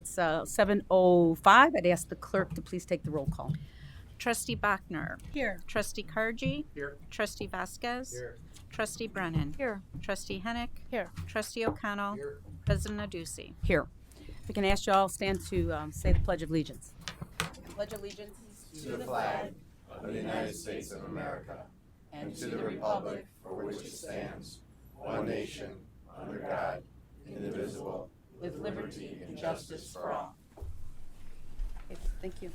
It's 7:05. I'd ask the clerk to please take the roll call. Trustee Bachner. Here. Trustee Kargi. Here. Trustee Vasquez. Here. Trustee Brennan. Here. Trustee Hennick. Here. Trustee O'Connell. Here. President Aducey. Here. We can ask you all stand to say the Pledge of Allegiance. I pledge allegiance to the flag of the United States of America and to the republic for which it stands, one nation, under God, indivisible, with liberty and justice for all. Okay, thank you.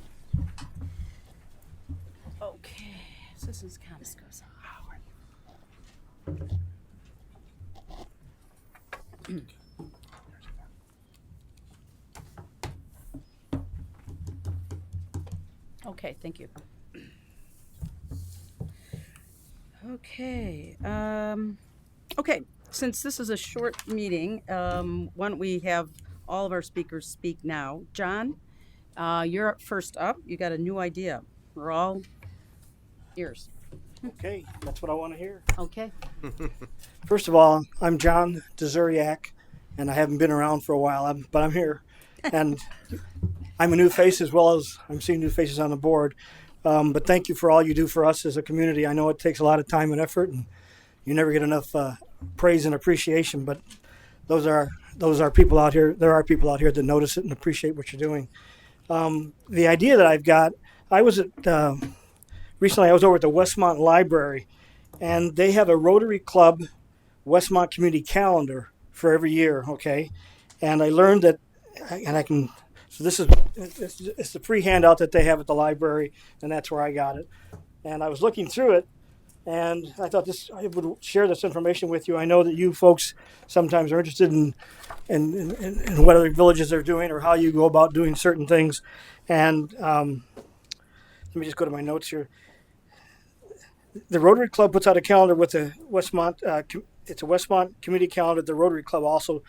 Okay, citizens' comments goes Okay, thank you. Okay, okay, since this is a short meeting, why don't we have all of our speakers speak now. John, you're up first up. You got a new idea. We're all ears. Okay, that's what I want to hear. Okay. First of all, I'm John Dzuriak, and I haven't been around for a while, but I'm here. And I'm a new face as well as I'm seeing new faces on the board. But thank you for all you do for us as a community. I know it takes a lot of time and effort, and you never get enough praise and appreciation. But those are people out here. There are people out here that notice it and appreciate what you're doing. The idea that I've got, recently I was over at the Westmont Library, and they have a Rotary Club Westmont Community Calendar for every year. Okay, and I learned that, and I can. So it's the free handout that they have at the library, and that's where I got it. And I was looking through it, and I thought I would share this information with you. I know that you folks sometimes are interested in what other villages are doing or how you go about doing certain things. And let me just go to my notes here. The Rotary Club puts out a calendar with the Westmont. It's a Westmont community calendar. The Rotary Club also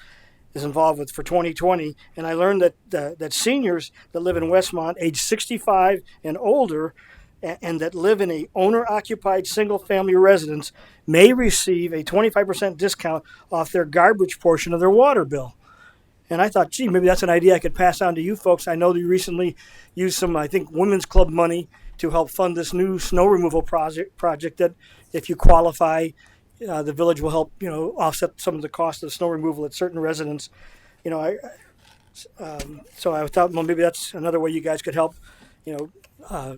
is involved with for 2020, and I learned that seniors that live in Westmont, age 65 and older, and that live in a owner-occupied single-family residence, may receive a 25% discount off their garbage portion of their water bill. And I thought, gee, maybe that's an idea I could pass on to you folks. I know that you recently used some, I think, women's club money to help fund this new snow removal project that, if you qualify, the village will help, offset some of the cost of snow removal at certain residents. So I thought, well, maybe that's another way you guys could help,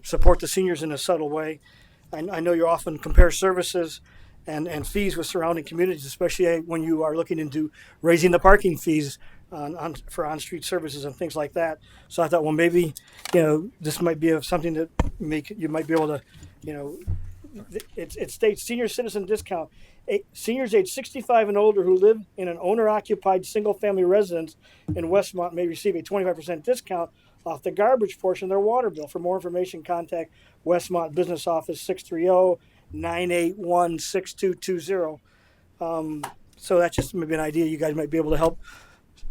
support the seniors in a subtle way. I know you often compare services and fees with surrounding communities, especially when you are looking into raising the parking fees for on-street services and things like that. So I thought, well, maybe, this might be something that you might be able to, it states senior citizen discount. Seniors age 65 and older who live in an owner-occupied single-family residence in Westmont may receive a 25% discount off the garbage portion of their water bill. For more information, contact Westmont Business Office 630-981-6220. So that's just maybe an idea you guys might be able to help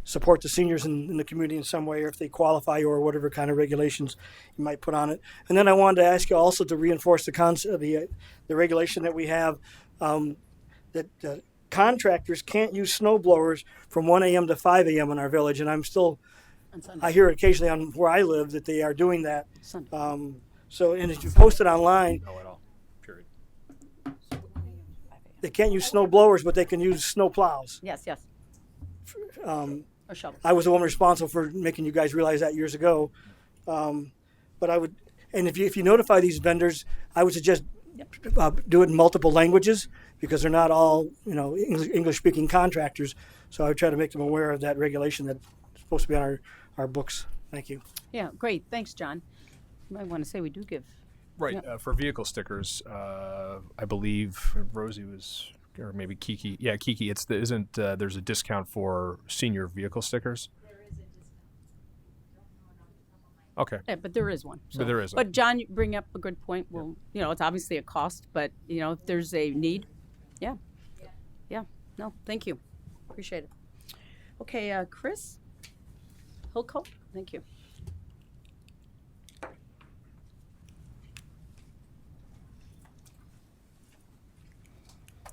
support the seniors in the community in some way, or if they qualify, or whatever kind of regulations you might put on it. And then I wanted to ask you also to reinforce the regulation that we have, that contractors can't use snow blowers from 1 a.m. to 5 a.m. in our village. And I hear occasionally on where I live that they are doing that. So, and if you post it online, No, at all. Period. they can't use snow blowers, but they can use snow plows. Yes. Or shovel. I was the one responsible for making you guys realize that years ago. But I would, and if you notify these vendors, I would suggest do it in multiple languages, because they're not all English-speaking contractors. So I would try to make them aware of that regulation that's supposed to be on our books. Thank you. Yeah, great. Thanks, John. You might want to say we do give. Right. Yeah. For vehicle stickers, I believe Rosie was, or maybe Kiki. Yeah, Kiki. There's a discount for senior vehicle stickers? Okay. Yeah, but there is one. But there is one. But John, you bring up a good point. Well, it's obviously a cost, but if there's a need, yeah. No, thank you. Appreciate it. Okay, Chris Hilco, thank you.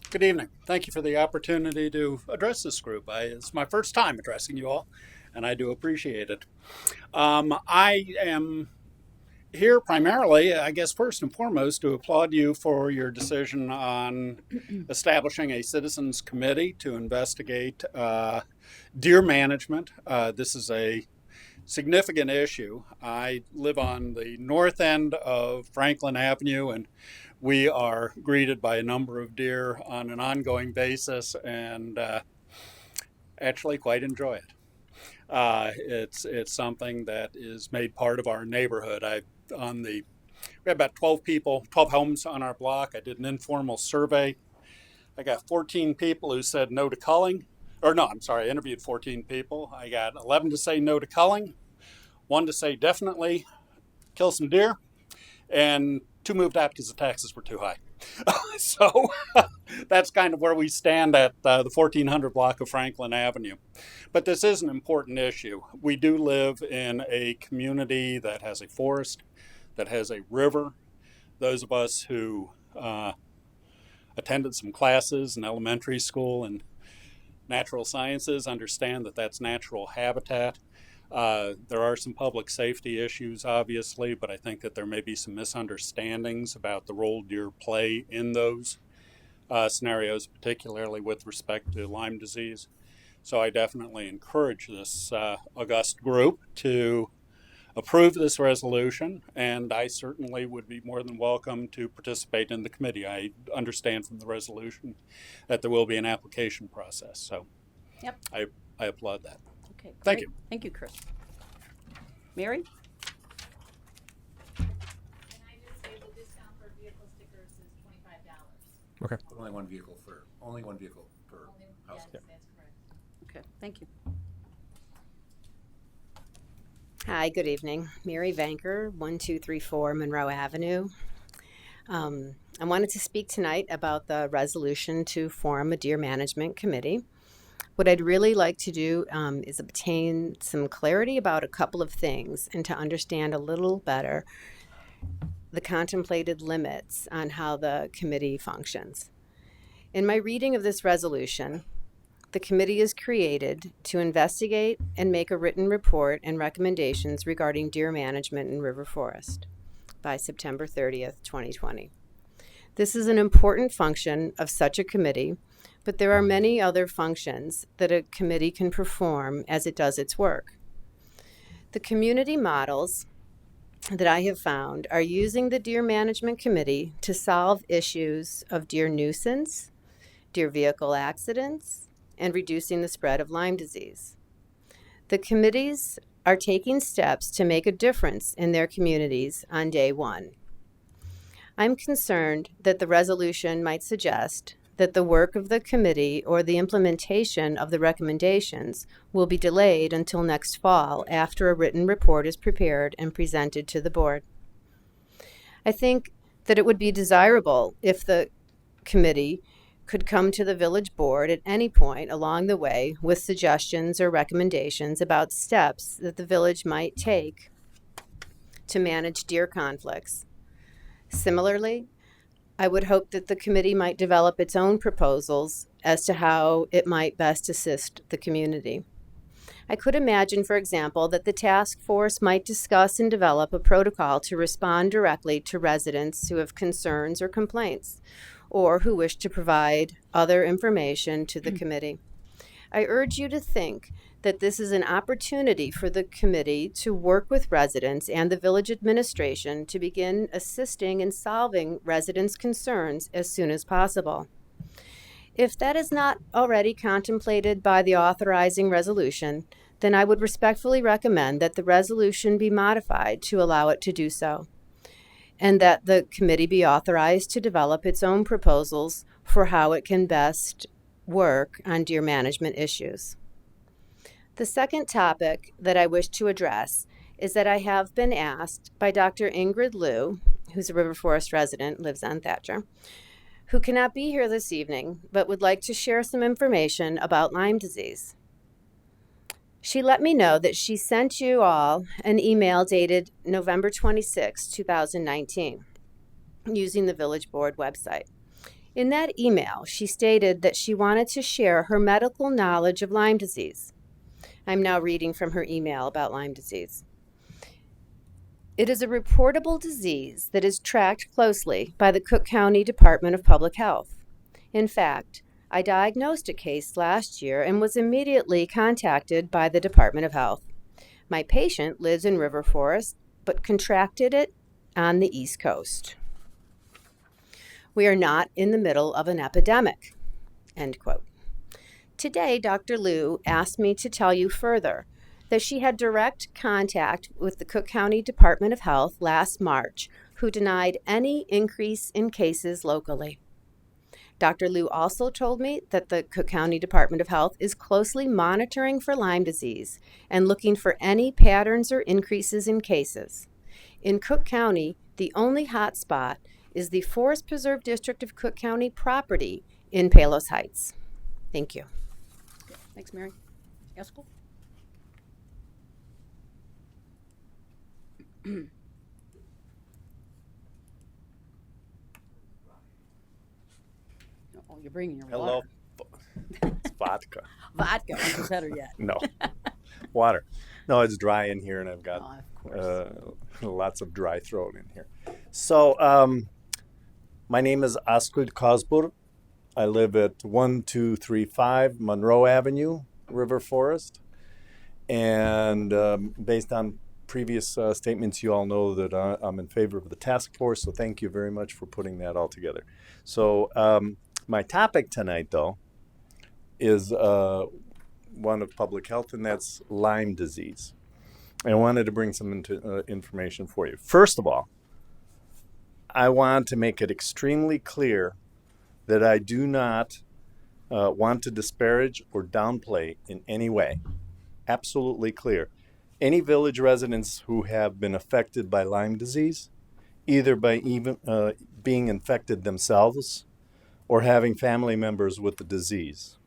Good evening. Thank you for the opportunity to address this group. It's my first time addressing you all. and I do appreciate it. I am here primarily, I guess, first and foremost, to applaud you for your decision on establishing a citizens committee to investigate deer management. This is a significant issue. I live on the north end of Franklin Avenue, and we are greeted by a number of deer on an ongoing basis, and actually quite enjoy it. It's something that is made part of our neighborhood. We have about 12 homes on our block. I did an informal survey. I got 14 people who said no to culling. Or no, I'm sorry, I interviewed 14 people. I got 11 to say no to culling, 1 to say definitely kill some deer, and 2 moved out because the taxes were too high. So that's kind of where we stand at the 1400 block of Franklin Avenue. But this is an important issue. We do live in a community that has a forest, that has a river. Those of us who attended some classes in elementary school and natural sciences understand that that's natural habitat. There are some public safety issues, obviously, but I think that there may be some misunderstandings about the role deer play in those scenarios, particularly with respect to Lyme disease. So I definitely encourage this august group to approve this resolution, and I certainly would be more than welcome to participate in the committee. I understand from the resolution that there will be an application process, so Yep. I applaud that. Okay. Thank great. you. Thank you, Chris. Mary? And I just say the discount for vehicle stickers is $25. Okay. Only one vehicle per Only, house. yes, that's correct. Okay, thank you. Hi, good evening. Mary Vanker, 1234 Monroe Avenue. I wanted to speak tonight about the resolution to form a deer management committee. What I'd really like to do is obtain some clarity about a couple of things and to understand a little better the contemplated limits on how the committee functions. In my reading of this resolution, the committee is created to investigate and make a written report and recommendations regarding deer management in river forest by September 30th, 2020. This is an important function of such a committee, but there are many other functions that a committee can perform as it does its work. The community models that I have found are using the Deer Management Committee to solve issues of deer nuisance, deer vehicle accidents, and reducing the spread of Lyme disease. The committees are taking steps to make a difference in their communities on day one. I'm concerned that the resolution might suggest that the work of the committee or the implementation of the recommendations will be delayed until next fall after a written report is prepared and presented to the board. I think that it would be desirable if the committee could come to the village board at any point along the way with suggestions or recommendations about steps that the village might take to manage deer conflicts. Similarly, I would hope that the committee might develop its own proposals as to how it might best assist the community. I could imagine, for example, that the task force might discuss and develop a protocol to respond directly to residents who have concerns or complaints, or who wish to provide other information to the committee. I urge you to think that this is an opportunity for the committee to work with residents and the village administration to begin assisting in solving residents' concerns as soon as possible. If that is not already contemplated by the authorizing resolution, then I would respectfully recommend that the resolution be modified to allow it to do so, and that the committee be authorized to develop its own proposals for how it can best work on deer management issues. The second topic that I wish to address is that I have been asked by Dr. Ingrid Liu, who's a River Forest resident, lives on Thatcher, who cannot be here this evening, but would like to share some information about Lyme disease. She let me know that she sent you all an email dated November 26, 2019, using the Village Board website. In that email, she stated that she wanted to share her medical knowledge of Lyme disease. I'm now reading from her email about Lyme disease. It is a reportable disease that is tracked closely by the Cook County Department of Public Health. In fact, I diagnosed a case last year and was immediately contacted by the Department of Health. My patient lives in River Forest, but contracted it on the East Coast. We are not in the middle of an epidemic, end quote. Today, Dr. Liu asked me to tell you further that she had direct contact with the Cook County Department of Health last March, who denied any increase in cases locally. Dr. Liu also told me that the Cook County Department of Health is closely monitoring for Lyme disease and looking for any patterns or increases in cases. In Cook County, the only hot spot is the Forest Preserve District of Cook County property in Palos Heights. Thank you. Thanks, Mary. Eskel? Oh, you're bringing your Hello. water. It's vodka. Vodka, which is better yet. No, water. No, it's dry in here, and I've got Oh, of course. lots of dry throat in here. So, my name is Askud Kozbur. I live at 1235 Monroe Avenue, River Forest. And based on previous statements, you all know that I'm in favor of the task force. So thank you very much for putting that all together. So my topic tonight, though, is one of public health, and that's Lyme disease. I wanted to bring some information for you. First of all, I want to make it extremely clear that I do not want to disparage or downplay in any way. Absolutely clear. Any village residents who have been affected by Lyme disease, either by even being infected themselves or having family members with the disease.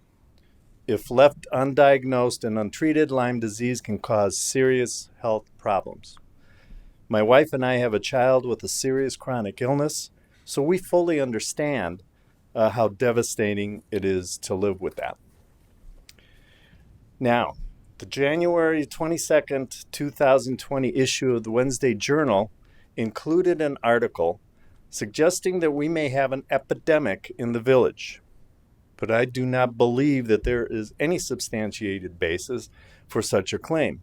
If left undiagnosed and untreated, Lyme disease can cause serious health problems. My wife and I have a child with a serious chronic illness, so we fully understand how devastating it is to live with that. Now, the January 22nd, 2020 issue of the Wednesday Journal included an article suggesting that we may have an epidemic in the village. But I do not believe that there is any substantiated basis for such a claim.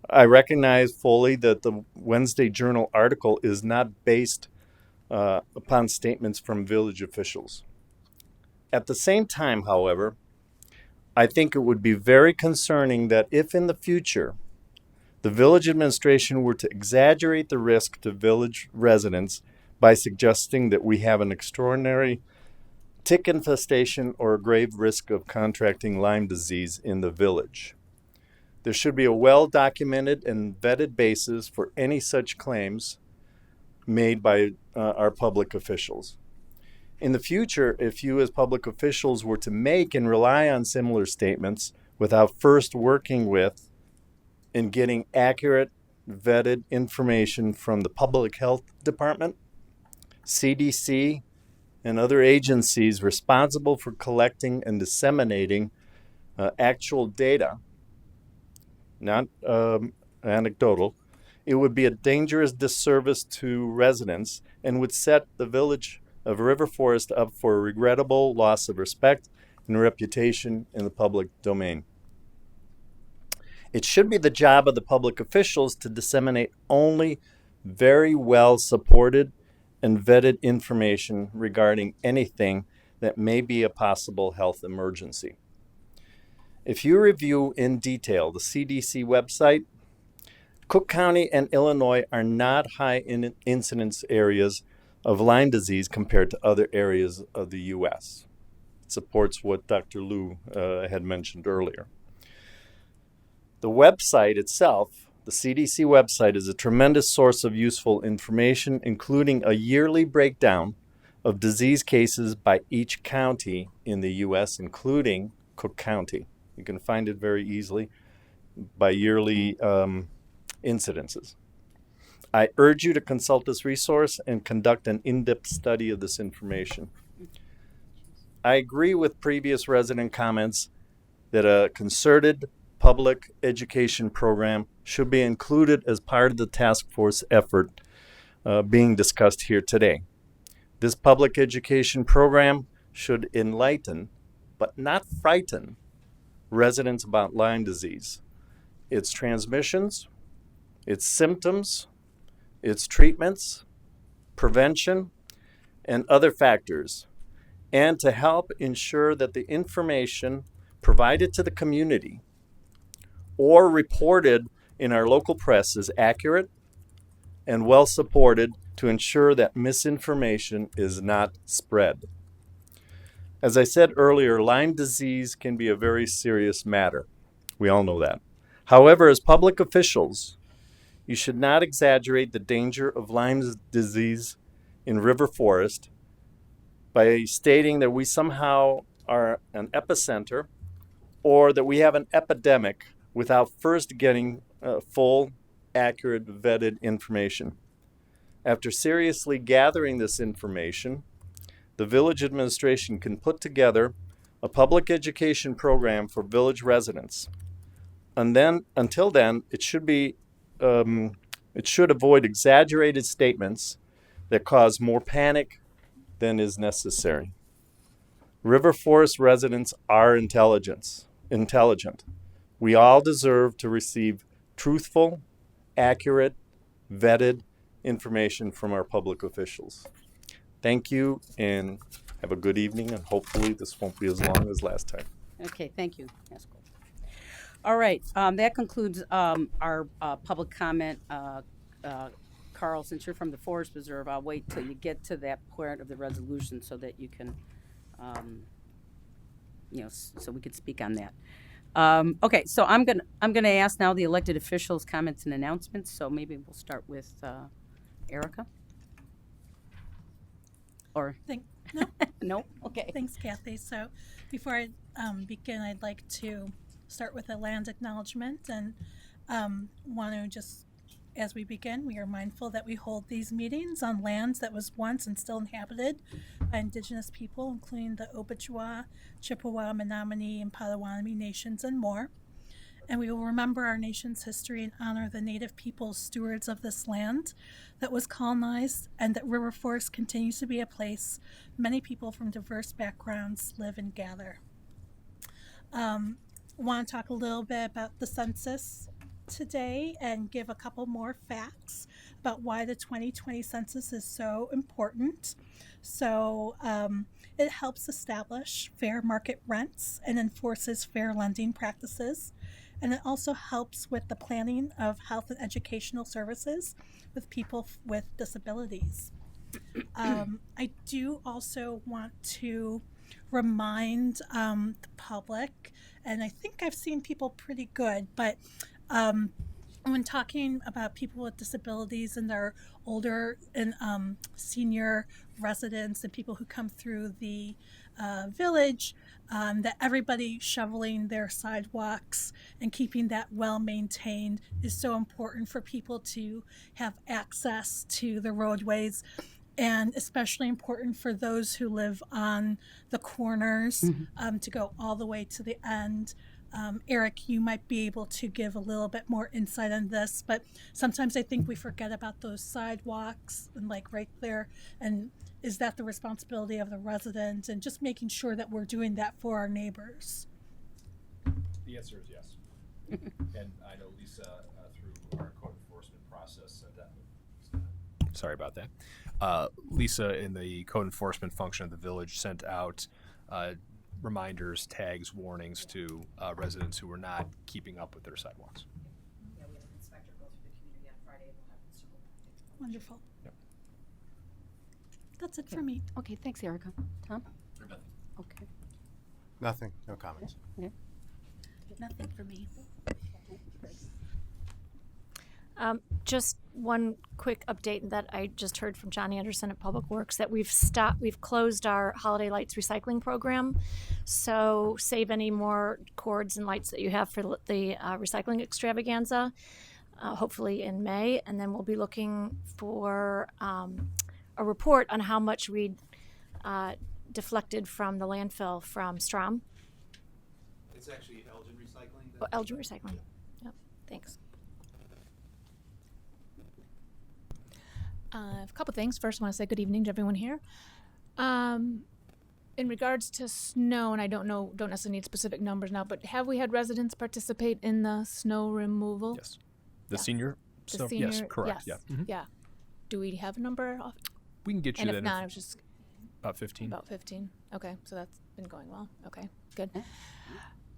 I recognize fully that the Wednesday Journal article is not based upon statements from village officials. At the same time, however, I think it would be very concerning that if in the future the village administration were to exaggerate the risk to village residents by suggesting that we have an extraordinary tick infestation or a grave risk of contracting Lyme disease in the village. There should be a well-documented and vetted basis for any such claims made by our public officials. In the future, if you as public officials were to make and rely on similar statements without first working with and getting accurate, vetted information from the Public Health Department, CDC, and other agencies responsible for collecting and disseminating actual data, not anecdotal, it would be a dangerous disservice to residents and would set the village of River Forest up for a regrettable loss of respect and reputation in the public domain. It should be the job of the public officials to disseminate only very well supported and vetted information regarding anything that may be a possible health emergency. If you review in detail the CDC website, Cook County and Illinois are not high incidence areas of Lyme disease compared to other areas of the U.S. It supports what Dr. Liu had mentioned earlier. The website itself, the CDC website, is a tremendous source of useful information, including a yearly breakdown of disease cases by each county in the U.S., including Cook County. You can find it very easily by yearly incidences. I urge you to consult this resource and conduct an in-depth study of this information. I agree with previous resident comments that a concerted public education program should be included as part of the task force effort being discussed here today. This public education program should enlighten, but not frighten, residents about Lyme disease, its transmissions, its symptoms, its treatments, prevention, and other factors, and to help ensure that the information provided to the community or reported in our local press is accurate and well supported to ensure that misinformation is not spread. As I said earlier, Lyme disease can be a very serious matter. We all know that. However, as public officials, you should not exaggerate the danger of Lyme disease in River Forest by stating that we somehow are an epicenter or that we have an epidemic without first getting full, accurate, vetted information. After seriously gathering this information, the village administration can put together a public education program for village residents. And then, until then, it should avoid exaggerated statements that cause more panic than is necessary. River Forest residents are intelligent. We all deserve to receive truthful, accurate, vetted information from our public officials. Thank you, and have a good evening, and hopefully this won't be as long as last time. Okay, thank you, Haskell. All right, that concludes our public comment. Carl, since you're from the Forest Preserve, I'll wait till you get to that part of the resolution so that you can, so we could speak on that. Okay, so I'm gonna ask now the elected officials' comments and announcements. So maybe we'll start with Erica. Or No, no? Okay. thanks, Kathy. So before I begin, I'd like to start with a land acknowledgement and want to just, as we begin, we are mindful that we hold these meetings on lands that was once and still inhabited by Indigenous people, including the Obichwa, Chippewa, Menominee, and Potawatomi nations, and more. And we will remember our nation's history and honor the Native peoples stewards of this land that was colonized, and that River Forest continues to be a place many people from diverse backgrounds live and gather. Want to talk a little bit about the census today and give a couple more facts about why the 2020 census is so important. So it helps establish fair market rents and enforces fair lending practices. And it also helps with the planning of health and educational services with people with disabilities. I do also want to remind the public, and I think I've seen people pretty good, but when talking about people with disabilities and their older and senior residents and people who come through the village, that everybody shoveling their sidewalks and keeping that well maintained is so important for people to have access to the roadways, and especially important for those who live on the corners, to go all the way to the end. Eric, you might be able to give a little bit more insight on this, but sometimes I think we forget about those sidewalks and like right there, and is that the responsibility of the resident, and just making sure that we're doing that for our neighbors? The answer is yes. And I know Lisa, through our code enforcement process, sorry about that. Lisa, in the code enforcement function of the village, sent out reminders, tags, warnings to residents who were not keeping up with their sidewalks. Yeah, we had an inspector go through the community on Friday and we'll have them circle back. Wonderful. Yep. That's it for me. Okay, thanks, Erica. Tom? Okay. Nothing, no comments. Nothing for me. Just one quick update that I just heard from John Anderson at Public Works, that we've closed our Holiday Lights recycling program. So save any more cords and lights that you have for the recycling extravaganza, hopefully in May. And then we'll be looking for a report on how much we deflected from the landfill from Strom. It's actually Elgin Recycling. eligible recycling. Yep. Thanks. A couple things. First, I want to say good evening to everyone here. In regards to snow, and I don't necessarily need specific numbers now, but have we had residents participate in the snow removal? Yes. The senior. The So senior, yes, correct. yes, Yeah. Mhm. yeah. Do we have a number? We can get you And that. if not, I was just About 15. about 15. Okay, so that's been going well. Okay, good.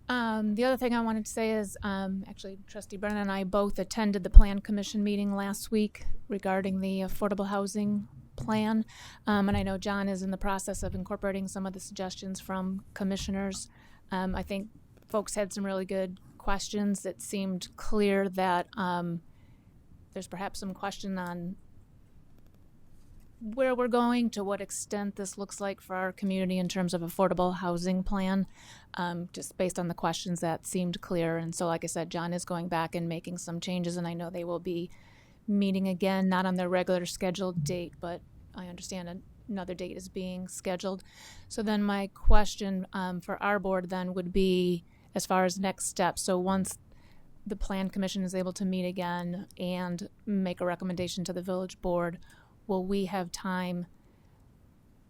The other thing I wanted to say is, actually, Trustee Brennan and I both attended the Plan Commission meeting last week regarding the affordable housing plan. And I know John is in the process of incorporating some of the suggestions from commissioners. I think folks had some really good questions. It seemed clear that there's perhaps some question on where we're going, to what extent this looks like for our community in terms of affordable housing plan, just based on the questions that seemed clear. And so, like I said, John is going back and making some changes, and I know they will be meeting again, not on their regular scheduled date, but I understand another date is being scheduled. So then my question for our board then would be, as far as next steps, so once the Plan Commission is able to meet again and make a recommendation to the village board, will we have time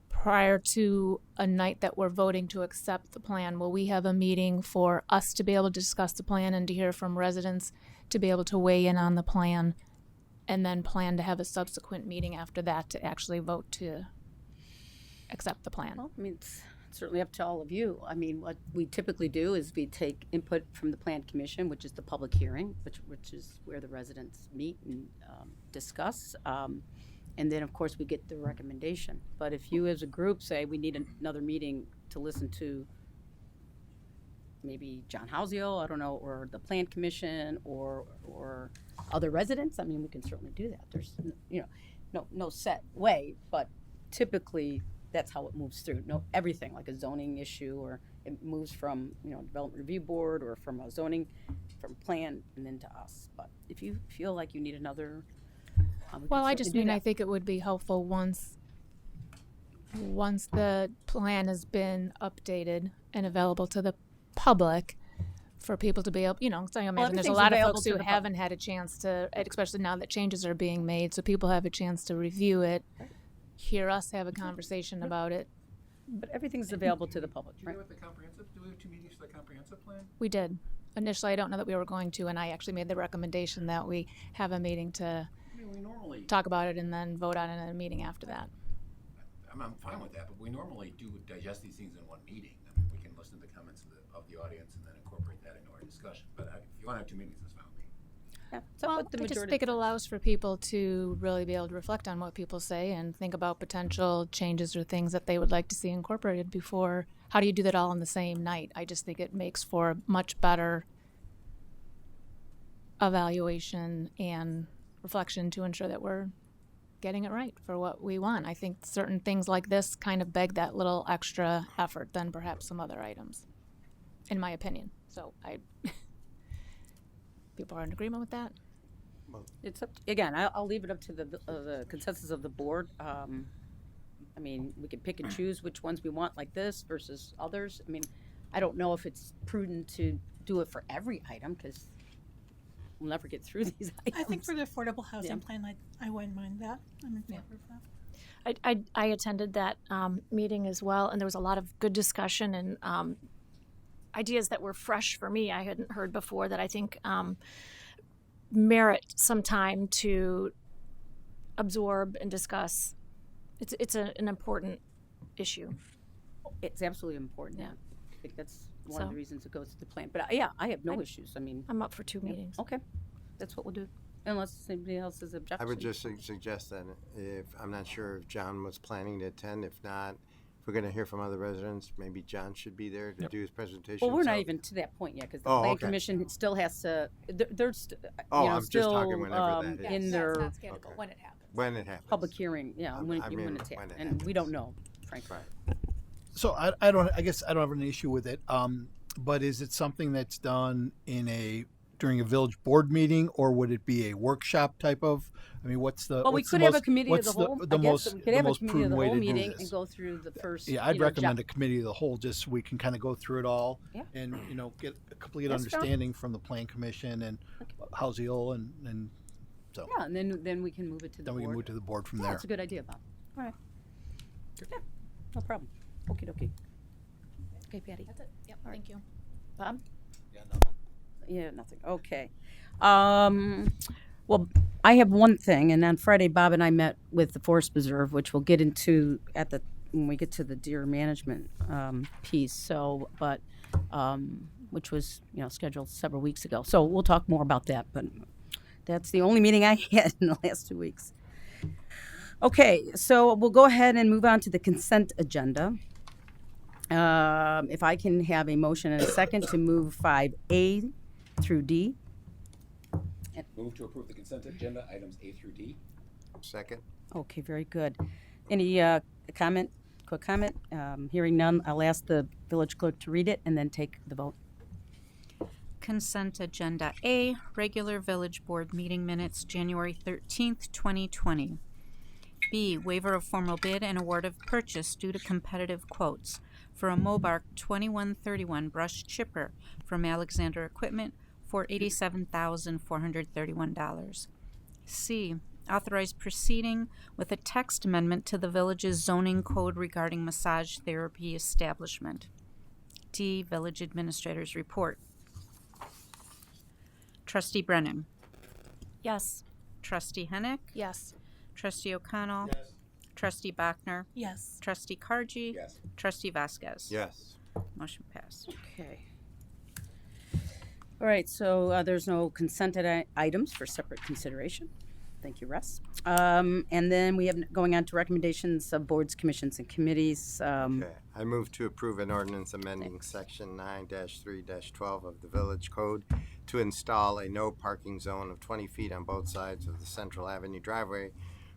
prior to a night that we're voting to accept the plan? Will we have a meeting for us to be able to discuss the plan and to hear from residents to be able to weigh in on the plan, and then plan to have a subsequent meeting after that to actually vote to accept the plan? Well, I mean, it's certainly up to all of you. I mean, what we typically do is we take input from the Plan Commission, which is the public hearing, which is where the residents meet and discuss. And then, of course, we get the recommendation. But if you as a group say we need another meeting to listen to maybe John Housio, I don't know, or the Plan Commission, or other residents, I mean, we can certainly do that. There's, no set way, but typically that's how it moves through. No, everything like a zoning issue, or it moves from, Development Review Board, or from a zoning, from plan, and then to us. But if you feel like you need another, we Well, can I just certainly do mean, I that. think it would be helpful once the plan has been updated and available to the public, for people to be able, so I imagine there's a everything's lot of available folks to who the haven't had a chance to, especially now that changes are being made, so people have a chance to review it, hear us have a conversation about it. But everything's available to the public, Do you right? know what the comprehensive, do we have 2 meetings for the comprehensive plan? We did. Initially, I don't know that we were going to, and I actually made the recommendation that we have a meeting to I mean, we normally, talk about it and then vote on it in a meeting after that. I'm fine with that, but we normally do digest these things in one meeting. I mean, we can listen to the comments of the audience and then incorporate that into our discussion. But if you want to have 2 meetings, that's fine with me. Yeah, so Well, what the I just majority- think it allows for people to really be able to reflect on what people say and think about potential changes or things that they would like to see incorporated before. How do you do that all on the same night? I just think it makes for a much better evaluation and reflection to ensure that we're getting it right for what we want. I think certain things like this kind of beg that little extra effort than perhaps some other items, in my opinion. So people are in agreement with that? It's up again, I'll leave it up to the consensus of the board. I mean, we can pick and choose which ones we want, like this versus others. I mean, I don't know if it's prudent to do it for every item, because we'll never get through these items. I think for the affordable housing Yeah. plan, I wouldn't mind that. I'm in favor of that. I attended that meeting as well, and there was a lot of good discussion and ideas that were fresh for me I hadn't heard before that I think merit some time to absorb and discuss. It's an important issue. It's absolutely important. Yeah. I think that's one of So- the reasons it goes to the plan. But yeah, I have no issues. I mean, I'm up for 2 meetings. okay, that's what we'll do, unless anybody else has objection. I would just suggest that if, I'm not sure if John was planning to attend, if not, if we're gonna hear from other residents, maybe John should be there to do his presentation. Well, we're not so- even to that point yet, because the Oh, plan okay. commission still has to. There's, Oh, I'm just still talking whenever that is. in their Okay. when it happens. When it happens. public hearing. Yeah, I when mean, it's when happening, it and we don't know, frankly. So I guess I don't have an issue with it. But is it something that's done in a during a village board meeting, or would it be a workshop type of? I mean, what's the? Well, we what's the could have a most- committee of what's the whole. The I guess most we could the have a most committee of prudent the way whole to do meeting this? and go through the first. Yeah, I'd you know, recommend a committee of the whole, just so we can kind of go through it all, Yeah. and get a complete That's fine. understanding from the plan commission and how's the old and so Yeah, and then we can move it to the then board. we can move to the board from Yeah, there. that's a good idea, Bob. All right. Yeah, no problem. Okie dokie. Okay, Patty. That's it. Yep, thank you. Bob? Yeah, no. Yeah, nothing. Okay. Well, I have one thing, and on Friday, Bob and I met with the Forest Preserve, which we'll get into when we get to the deer management piece. So, but which was scheduled several weeks ago. So we'll talk more about that. But that's the only meeting I had in the last 2 weeks. Okay, so we'll go ahead and move on to the consent agenda. If I can have a motion and a second to move 5A through D. Move to approve the consent agenda, items A through D. Second. Okay, very good. Any comment? Quick comment? Hearing none, I'll ask the village clerk to read it and then take the vote. Consent Agenda A, regular village board meeting minutes, January 13th, 2020. B, waiver of formal bid and award of purchase due to competitive quotes for a Mobark 2131 brush chipper from Alexander Equipment for $87,431. C, authorized proceeding with a text amendment to the village's zoning code regarding massage therapy establishment. D, village administrator's report. Trustee Brennan. Yes. Trustee Hennick. Yes. Trustee O'Connell. Yes. Trustee Bachner. Yes. Trustee Kargi. Yes. Trustee Vasquez. Yes. Motion passed. Okay. All right, so there's no consented items for separate consideration. Thank you, Russ. And then we have going on to recommendations of boards, commissions, and committees. Okay. I move to approve an ordinance amending section 9-3-12 of the village code to install a no parking zone of 20 feet on both sides of the Central Avenue driveway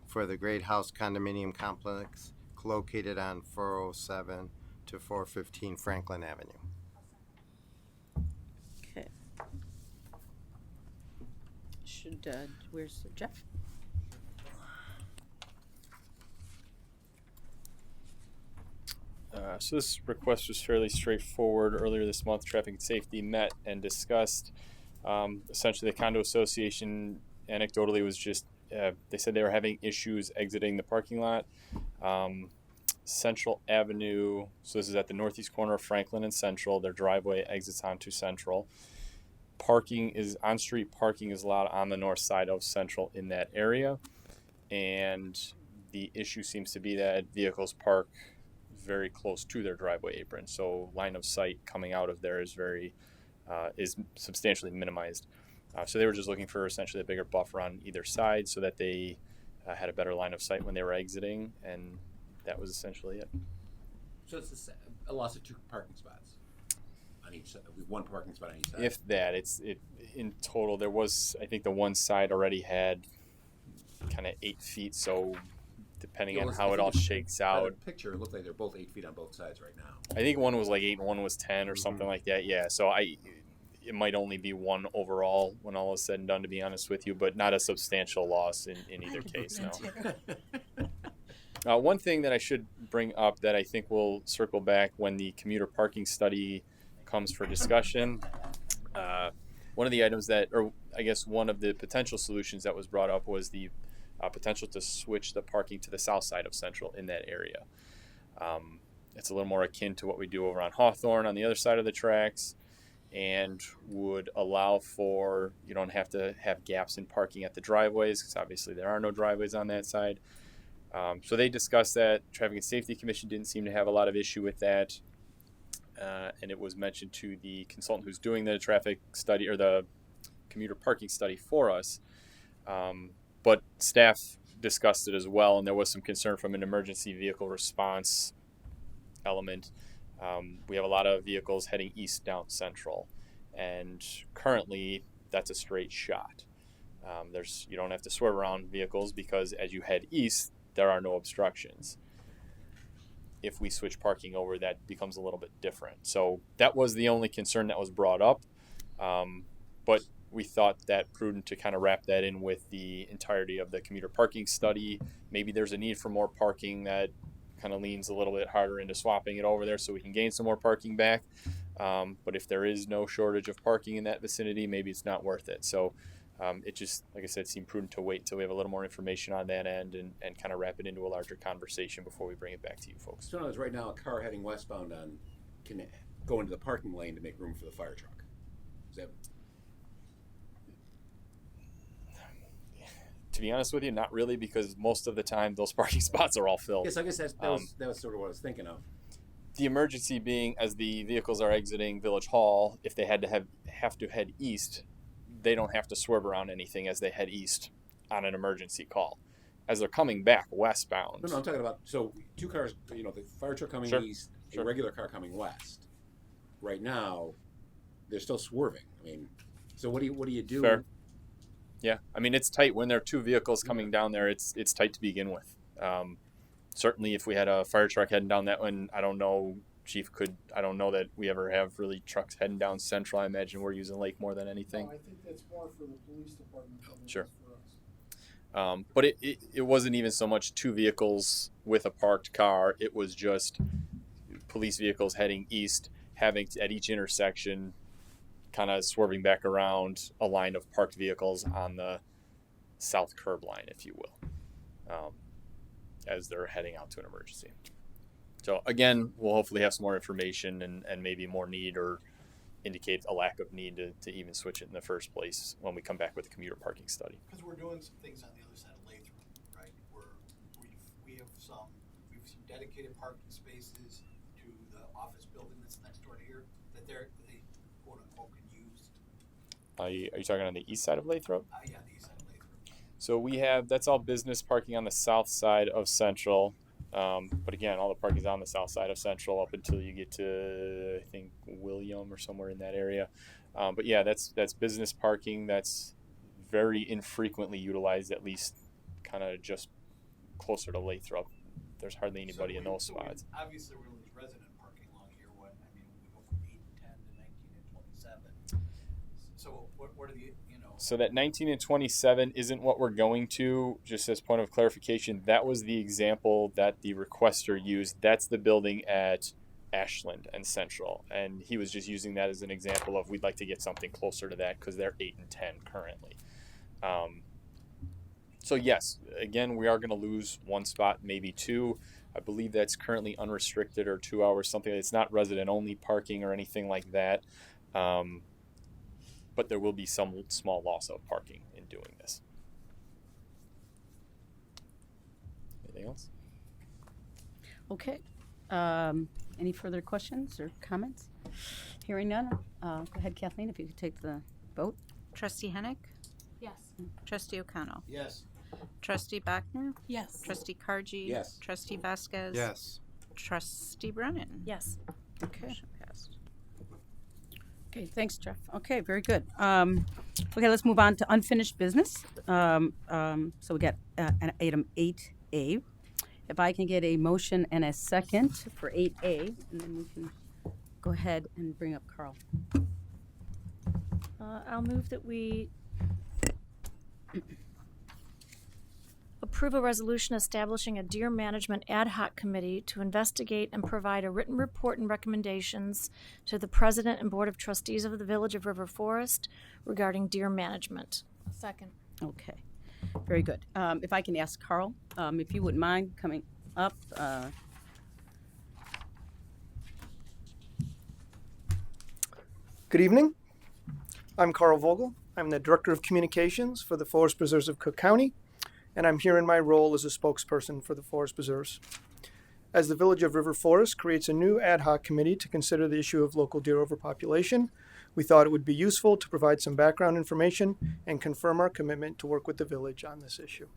for the Great House condominium complex located on 407 to 415 Franklin Avenue. Okay. Where's Jeff? So this request was fairly straightforward. Earlier this month, Traffic and Safety met and discussed. Essentially, the condo association anecdotally was just, they said they were having issues exiting the parking lot. Central Avenue, so this is at the northeast corner of Franklin and Central. Their driveway exits onto Central. On-street parking is allowed on the north side of Central in that area. And the issue seems to be that vehicles park very close to their driveway apron, so line of sight coming out of there is substantially minimized. So they were just looking for essentially a bigger buffer on either side so that they had a better line of sight when they were exiting, and that was essentially it. So it's a loss of 2 parking spots on each side, with 1 parking spot on each side. If that, in total, there was, I think the one side already had kind of 8 feet, so depending on how it all shakes out. The picture, it looked like they're both 8 feet on both sides right now. I think one was like 8 and one was 10 or something like that. Yeah, so it might only be 1 overall when all is said and done, to be honest with you, but not a substantial loss in either case. No. One thing that I should bring up that I think will circle back when the commuter parking study comes for discussion. One of the items one of the potential solutions that was brought up was the potential to switch the parking to the south side of Central in that area. It's a little more akin to what we do over on Hawthorne on the other side of the tracks, and would allow for, you don't have to have gaps in parking at the driveways, because obviously there are no driveways on that side. So they discussed that. Traffic and Safety Commission didn't seem to have a lot of issue with that. And it was mentioned to the consultant who's doing the traffic study or the commuter parking study for us. But staff discussed it as well, and there was some concern from an emergency vehicle response element. We have a lot of vehicles heading east down Central, and currently that's a straight shot. You don't have to swerve around vehicles because as you head east, there are no obstructions. If we switch parking over, that becomes a little bit different. So that was the only concern that was brought up. But we thought that prudent to kind of wrap that in with the entirety of the commuter parking study. Maybe there's a need for more parking that kind of leans a little bit harder into swapping it over there so we can gain some more parking back. But if there is no shortage of parking in that vicinity, maybe it's not worth it. So it just, like I said, seemed prudent to wait until we have a little more information on that end and kind of wrap it into a larger conversation before we bring it back to you folks. So in other words, right now, a car heading westbound can go into the parking lane to make room for the fire truck. Is that? To be honest with you, not really, because most of the time those parking spots are all filled. Yes, I guess that was sort of what I was thinking of. The emergency being, as the vehicles are exiting Village Hall, if they had to have to head east, they don't have to swerve around anything as they head east on an emergency call. As they're coming back westbound. No, I'm talking about, so two cars, the fire truck coming east, a regular car coming west. Right now, they're still swerving. I mean, so what do you do? Fair. Yeah, I mean, it's tight when there are two vehicles coming down there. It's tight to begin with. Certainly, if we had a fire truck heading down that one, I don't know, Chief I don't know that we ever have really trucks heading down Central. I imagine we're using Lake more than anything. No, I think that's more for the police department than Sure. it is for us. But it wasn't even so much two vehicles with a parked car. It was just police vehicles heading east, having to, at each intersection, kind of swerving back around a line of parked vehicles on the south curb line, if you will, as they're heading out to an emergency. So again, we'll hopefully have some more information and maybe more need or indicate a lack of need to even switch it in the first place when we come back with the commuter parking study. Because we're doing some things on the other side of Lathrop, right? We have some dedicated parking spaces to the office building that's next door to here that they quote unquote can use. Are you talking on the east side of Lathrop? Yeah, the east side of Lathrop. So that's all business parking on the south side of Central. But again, all the parking's on the south side of Central up until you get to, I think, William or somewhere in that area. But yeah, that's business parking that's very infrequently utilized, at least kind of just closer to Lathrop. There's hardly anybody in those spots. Obviously, we're losing resident parking along here. We go from 8 and 10 to 19 and 27. So what are the, So that 19 and 27 isn't what we're going to. Just as point of clarification, that was the example that the requester used. That's the building at Ashland and Central. And he was just using that as an example of we'd like to get something closer to that because they're 8 and 10 currently. So yes, again, we are going to lose one spot, maybe two. I believe that's currently unrestricted or 2 hours, something. It's not resident-only parking or anything like that. But there will be some small loss of parking in doing this. Anything else? Okay. Any further questions or comments? Hearing none. Go ahead, Kathleen, if you could take the vote. Trustee Hennick? Yes. Trustee O'Connell? Yes. Trustee Bachner? Yes. Trustee Kargi? Yes. Trustee Vasquez? Yes. Trustee Brennan? Yes. Okay. Motion passed. Okay, thanks, Jeff. Okay, very good. Okay, let's move on to unfinished business. So we got an item 8A. If I can get a motion and a second for 8A, and then we can go ahead and bring up Carl. I'll move that we approve a resolution establishing a deer management ad hoc committee to investigate and provide a written report and recommendations to the president and board of trustees of the Village of River Forest regarding deer management. Second. Okay, very good. If I can ask Carl, if you wouldn't mind coming up. Good evening. I'm Carl Vogel. I'm the Director of Communications for the Forest Preserves of Cook County, and I'm here in my role as a spokesperson for the Forest Preserves. As the Village of River Forest creates a new ad hoc committee to consider the issue of local deer overpopulation, we thought it would be useful to provide some background information and confirm our commitment to work with the village on this issue.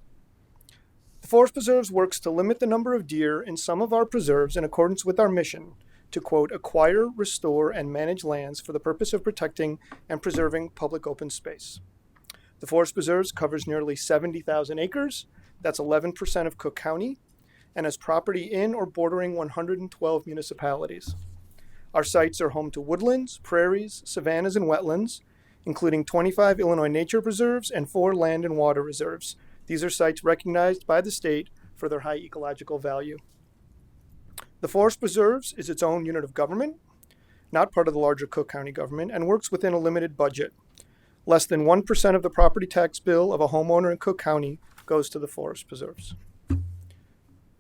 The Forest Preserves works to limit the number of deer in some of our preserves in accordance with our mission to, quote, acquire, restore, and manage lands for the purpose of protecting and preserving public open space. The Forest Preserves covers nearly 70,000 acres, that's 11% of Cook County, and has property in or bordering 112 municipalities. Our sites are home to woodlands, prairies, savannas, and wetlands, including 25 Illinois nature preserves and 4 land and water reserves. These are sites recognized by the state for their high ecological value. The Forest Preserves is its own unit of government, not part of the larger Cook County government, and works within a limited budget. Less than 1% of the property tax bill of a homeowner in Cook County goes to the Forest Preserves.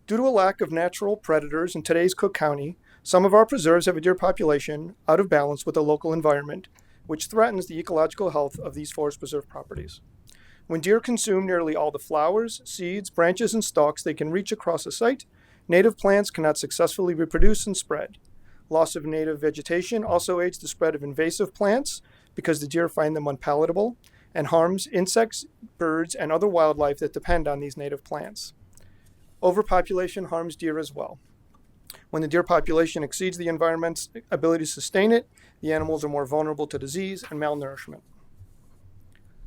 Due to a lack of natural predators in today's Cook County, some of our preserves have a deer population out of balance with the local environment, which threatens the ecological health of these Forest Preserve properties. When deer consume nearly all the flowers, seeds, branches, and stalks they can reach across a site, native plants cannot successfully reproduce and spread. Loss of native vegetation also aids the spread of invasive plants because the deer find them unpalatable and harms insects, birds, and other wildlife that depend on these native plants. Overpopulation harms deer as well. When the deer population exceeds the environment's ability to sustain it, the animals are more vulnerable to disease and malnourishment.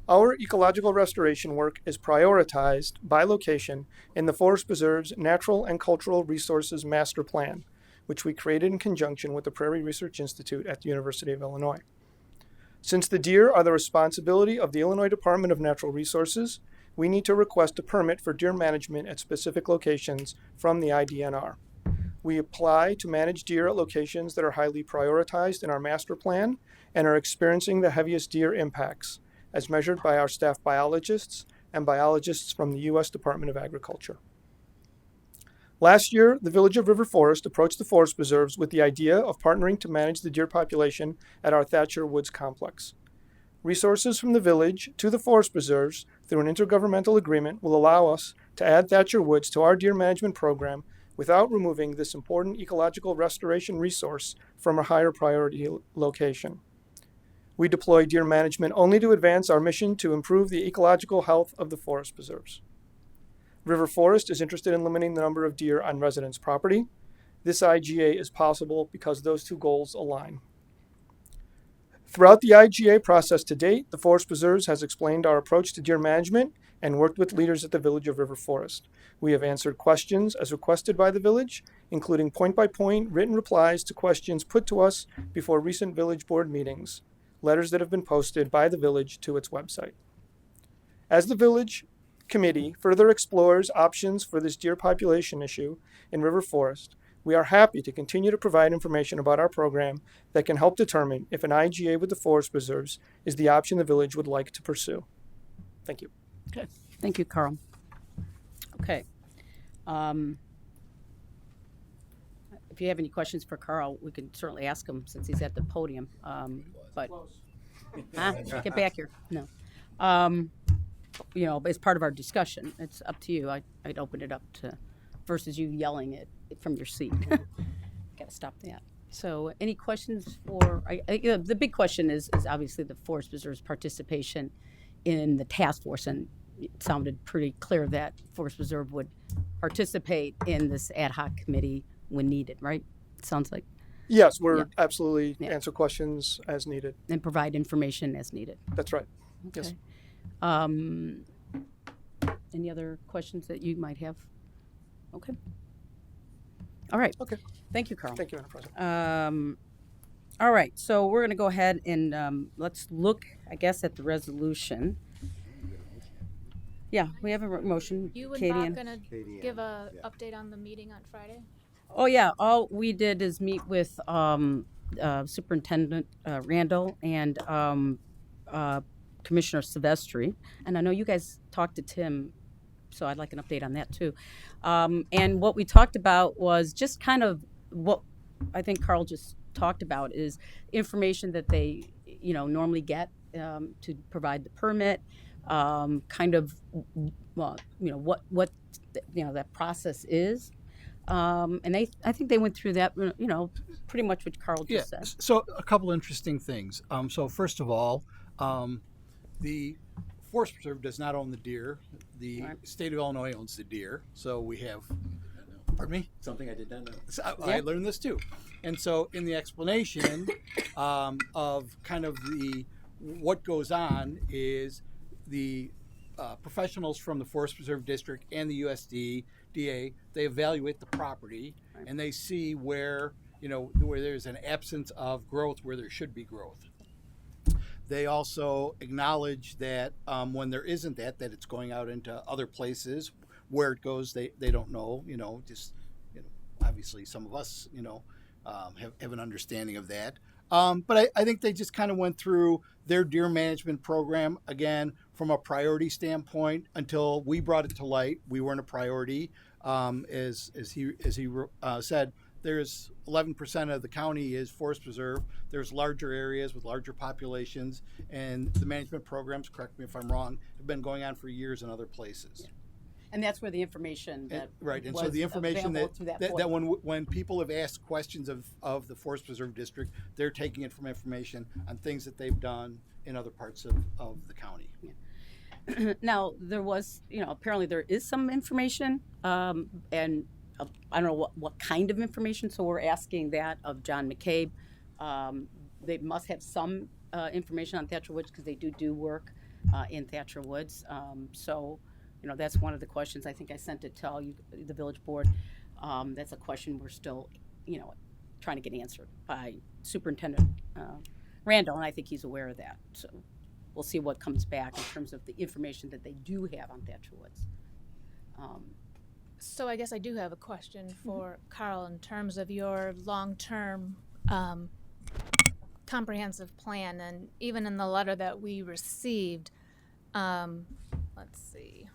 Our ecological restoration work is prioritized by location in the Forest Preserve's Natural and Cultural Resources Master Plan, which we created in conjunction with the Prairie Research Institute at the University of Illinois. Since the deer are the responsibility of the Illinois Department of Natural Resources, we need to request a permit for deer management at specific locations from the IDNR. We apply to manage deer at locations that are highly prioritized in our master plan and are experiencing the heaviest deer impacts, as measured by our staff biologists and biologists from the U.S. Department of Agriculture. Last year, the Village of River Forest approached the Forest Preserves with the idea of partnering to manage the deer population at our Thatcher Woods complex. Resources from the village to the Forest Preserves through an intergovernmental agreement will allow us to add Thatcher Woods to our deer management program without removing this important ecological restoration resource from a higher priority location. We deploy deer management only to advance our mission to improve the ecological health of the Forest Preserves. River Forest is interested in limiting the number of deer on residents' property. This IGA is possible because those two goals align. Throughout the IGA process to date, the Forest Preserves has explained our approach to deer management and worked with leaders at the Village of River Forest. We have answered questions as requested by the village, including point-by-point written replies to questions put to us before recent village board meetings, letters that have been posted by the village to its website. As the village committee further explores options for this deer population issue in River Forest, we are happy to continue to provide information about our program that can help determine if an IGA with the Forest Preserves is the option the village would like to pursue. Thank you. Okay. Thank you, Carl. Okay. If you have any questions for Carl, we can certainly ask him since he's at the podium. But get back here. No. As part of our discussion, it's up to you. I'd open it up to versus you yelling it from your seat. Got to stop that. So, any questions for? The big question is obviously the Forest Preserve's participation in the task force, and it sounded pretty clear that Forest Preserve would participate in this ad hoc committee when needed, right? It sounds like. Yes, we're absolutely answer questions as needed. And provide information as needed. That's right. Okay. Yes. Any other questions that you might have? Okay. All right. Okay. Thank you, Carl. Thank you, Madam President. All right. So we're going to go ahead and let's look, I guess, at the resolution. Yeah, we have a motion. You and Katie Bob gonna give a update on the meeting on Friday? Oh yeah, all we did is meet with Superintendent Randall and Commissioner Silvestri, and I know you guys talked to Tim, so I'd like an update on that too. And what we talked about was just kind of what I think Carl just talked about is information that they normally get to provide the permit, kind of what that process is. And I think they went through that, pretty much what Carl just said. So a couple interesting things. So first of all, the Forest Preserve does not own the deer. The state of Illinois owns the deer. So we have, pardon me? Something I did not know. So I learned this too. And so in the explanation of kind of what goes on is the professionals from the Forest Preserve District and the USDA, they evaluate the property and they see where there's an absence of growth where there should be growth. They also acknowledge that when there isn't that it's going out into other places. Where it goes, they don't know. Just obviously some of us, have an understanding of that. But I think they just kind of went through their deer management program again from a priority standpoint. Until we brought it to light, we weren't a priority. As he said, there's 11% of the county is forest preserve. There's larger areas with larger populations, and the management programs, correct me if I'm wrong, have been going on for years in other places. Yeah. And that's where the information that right, and was so the information that when people have asked questions of the Forest Preserve District, they're taking it from information on things that they've done in other parts of the county. Yeah. Now there was, apparently there is some information, and I don't know what kind of information. So we're asking that of John McCabe. They must have some information on Thatcher Woods because they do work in Thatcher Woods. So. That's one of the questions. I think I sent it to all you, the village board. That's a question we're still, trying to get answered by Superintendent Randall, and I think he's aware of that. So we'll see what comes back in terms of the information that they do have on Thatcher Woods. So I guess I do have a question for Carl in terms of your long-term comprehensive plan, and even in the letter that we received, let's see.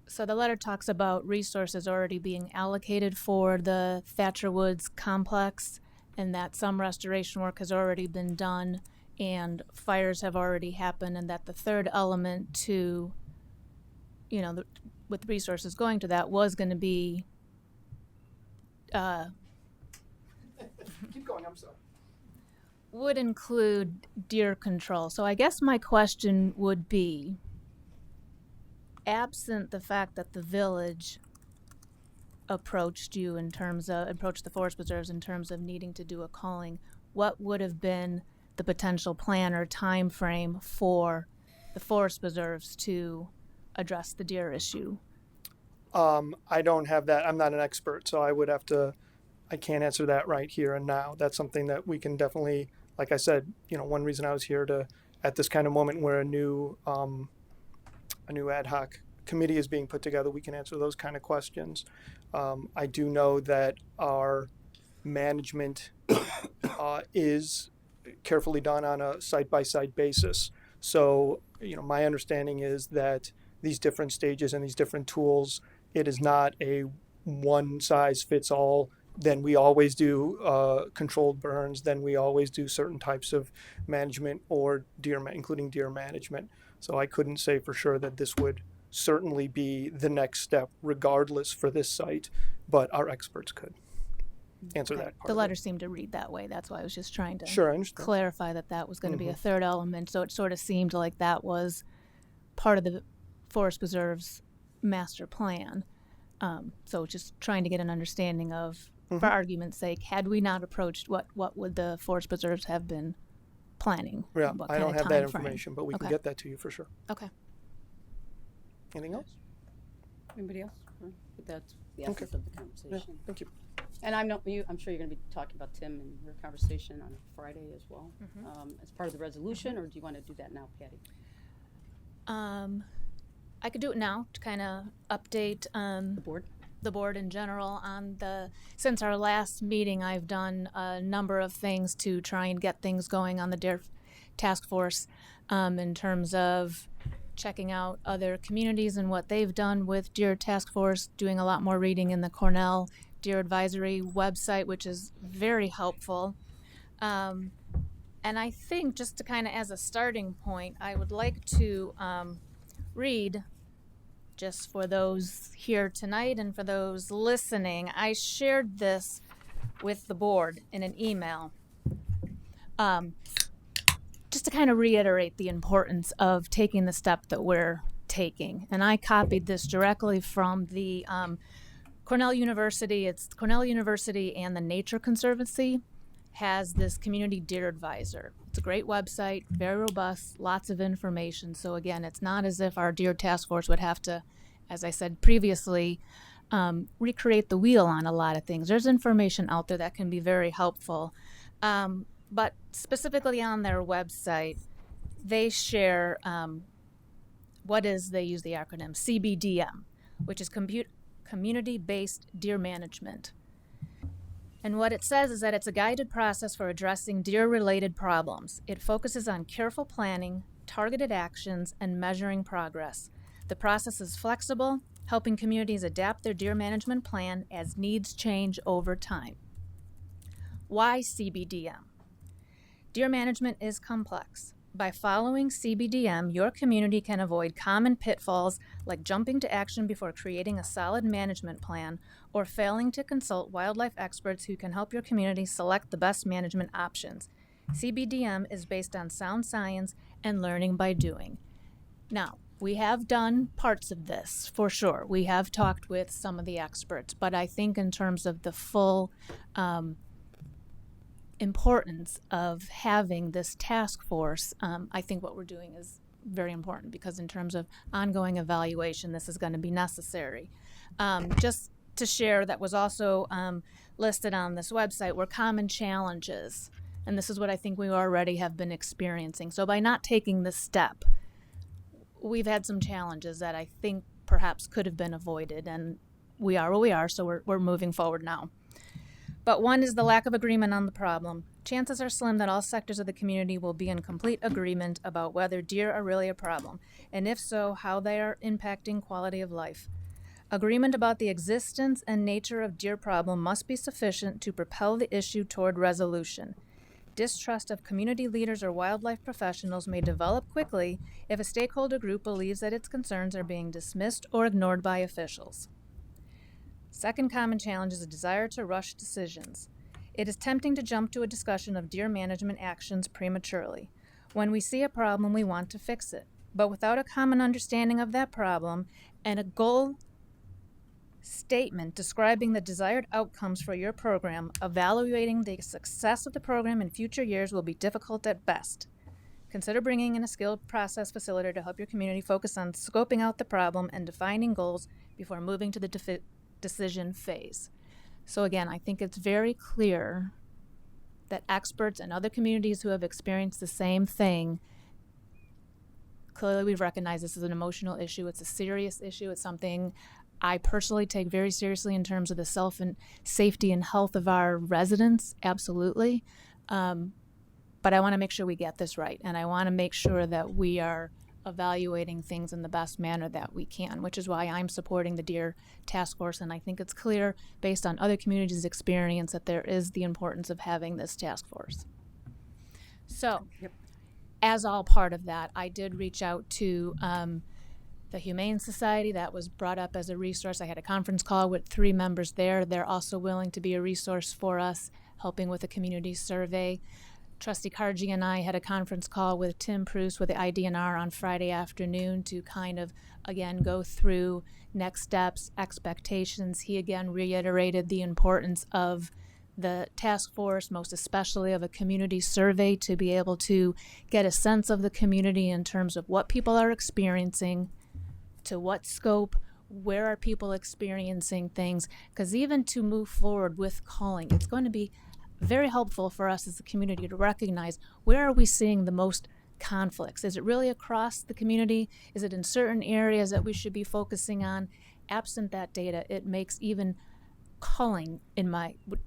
So the letter talks about resources already being allocated for the Thatcher Woods complex, and that some restoration work has already been done and fires have already happened, and that the third element to, with resources going to that was going to be keep going, I'm sorry. Would include deer control. So I guess my question would be, absent the fact that the village approached the forest preserves in terms of needing to do a calling, what would have been the potential plan or time frame for the forest preserves to address the deer issue? I don't have that. I'm not an expert, so I can't answer that right here and now. That's something that we can definitely, like I said, one reason I was here at this kind of moment where a new ad hoc committee is being put together, we can answer those kind of questions. I do know that our management is carefully done on a site-by-site basis. So, my understanding is that these different stages and these different tools, it is not a one-size-fits-all. Then we always do controlled burns. Then we always do certain types of management or including deer management. So I couldn't say for sure that this would certainly be the next step regardless for this site, but our experts could answer that part. The letter seemed to read that way. That's why I was just trying to I understand. Clarify that was going to be a third element. So it sort of seemed like that was part of the Forest Preserve's master plan. So just trying to get an understanding of, for argument's sake, had we not approached, what would the Forest Preserves have been planning? Yeah, What I kind don't of have that time frame? information, but we can Okay. get that to you for sure. Okay. Anything else? Anybody else? That's the Okay. essence of the Yeah, conversation. thank you. And I'm sure you're going to be talking about Tim and your conversation on Friday as well, as part of the resolution, or do you want to do that now, Patty? I could do it now to kind of update the board in general on since our last meeting. I've done a number of things to try and get things going on the deer task force, in terms of checking out other communities and what they've done with deer task force, doing a lot more reading in the Cornell Deer Advisory website, which is very helpful. And I think just to kind of as a starting point, I would like to read, just for those here tonight and for those listening, I shared this with the board in an email, just to kind of reiterate the importance of taking the step that we're taking. And I copied this directly from the Cornell University. It's Cornell University and the Nature Conservancy has this community deer advisor. It's a great website, very robust, lots of information. So again, it's not as if our deer task force would have to, as I said previously, recreate the wheel on a lot of things. There's information out there that can be very helpful. But specifically on their website, they share they use the acronym CBDM, which is Community-Based Deer Management. And what it says is that it's a guided process for addressing deer-related problems. It focuses on careful planning, targeted actions, and measuring progress. The process is flexible, helping communities adapt their deer management plan as needs change over time. Why CBDM? Deer management is complex. By following CBDM, your community can avoid common pitfalls like jumping to action before creating a solid management plan or failing to consult wildlife experts who can help your community select the best management options. CBDM is based on sound science and learning by doing. Now, we have done parts of this, for sure. We have talked with some of the experts, but I think in terms of the full importance of having this task force, I think what we're doing is very important because in terms of ongoing evaluation, this is going to be necessary. Just to share, that was also listed on this website were common challenges, and this is what I think we already have been experiencing. So by not taking this step, we've had some challenges that I think perhaps could have been avoided, and we are where we are, so we're moving forward now. But one is the lack of agreement on the problem. Chances are slim that all sectors of the community will be in complete agreement about whether deer are really a problem, and if so, how they are impacting quality of life. Agreement about the existence and nature of deer problem must be sufficient to propel the issue toward resolution. Distrust of community leaders or wildlife professionals may develop quickly if a stakeholder group believes that its concerns are being dismissed or ignored by officials. Second common challenge is a desire to rush decisions. It is tempting to jump to a discussion of deer management actions prematurely. When we see a problem, we want to fix it. But without a common understanding of that problem and a goal statement describing the desired outcomes for your program, evaluating the success of the program in future years will be difficult at best. Consider bringing in a skilled process facilitator to help your community focus on scoping out the problem and defining goals before moving to the decision phase. So again, I think it's very clear that experts and other communities who have experienced the same thing, clearly we've recognized this is an emotional issue. It's a serious issue. It's something I personally take very seriously in terms of the safety and health of our residents, absolutely. But I want to make sure we get this right, and I want to make sure that we are evaluating things in the best manner that we can, which is why I'm supporting the Deer Task Force, and I think it's clear based on other communities' experience that there is the importance of having this task force. So, as all part of that, I did reach out to the Humane Society. That was brought up as a resource. I had a conference call with 3 members there. They're also willing to be a resource for us, helping with a community survey. Trustee Karji and I had a conference call with Tim Pruce with the IDNR on Friday afternoon to kind of, again, go through next steps, expectations. He again reiterated the importance of the task force, most especially of a community survey, to be able to get a sense of the community in terms of what people are experiencing, to what scope, where are people experiencing things, because even to move forward with calling, it's going to be very helpful for us as a community to recognize where are we seeing the most conflicts. Is it really across the community? Is it in certain areas that we should be focusing on? Absent that data, it makes even calling,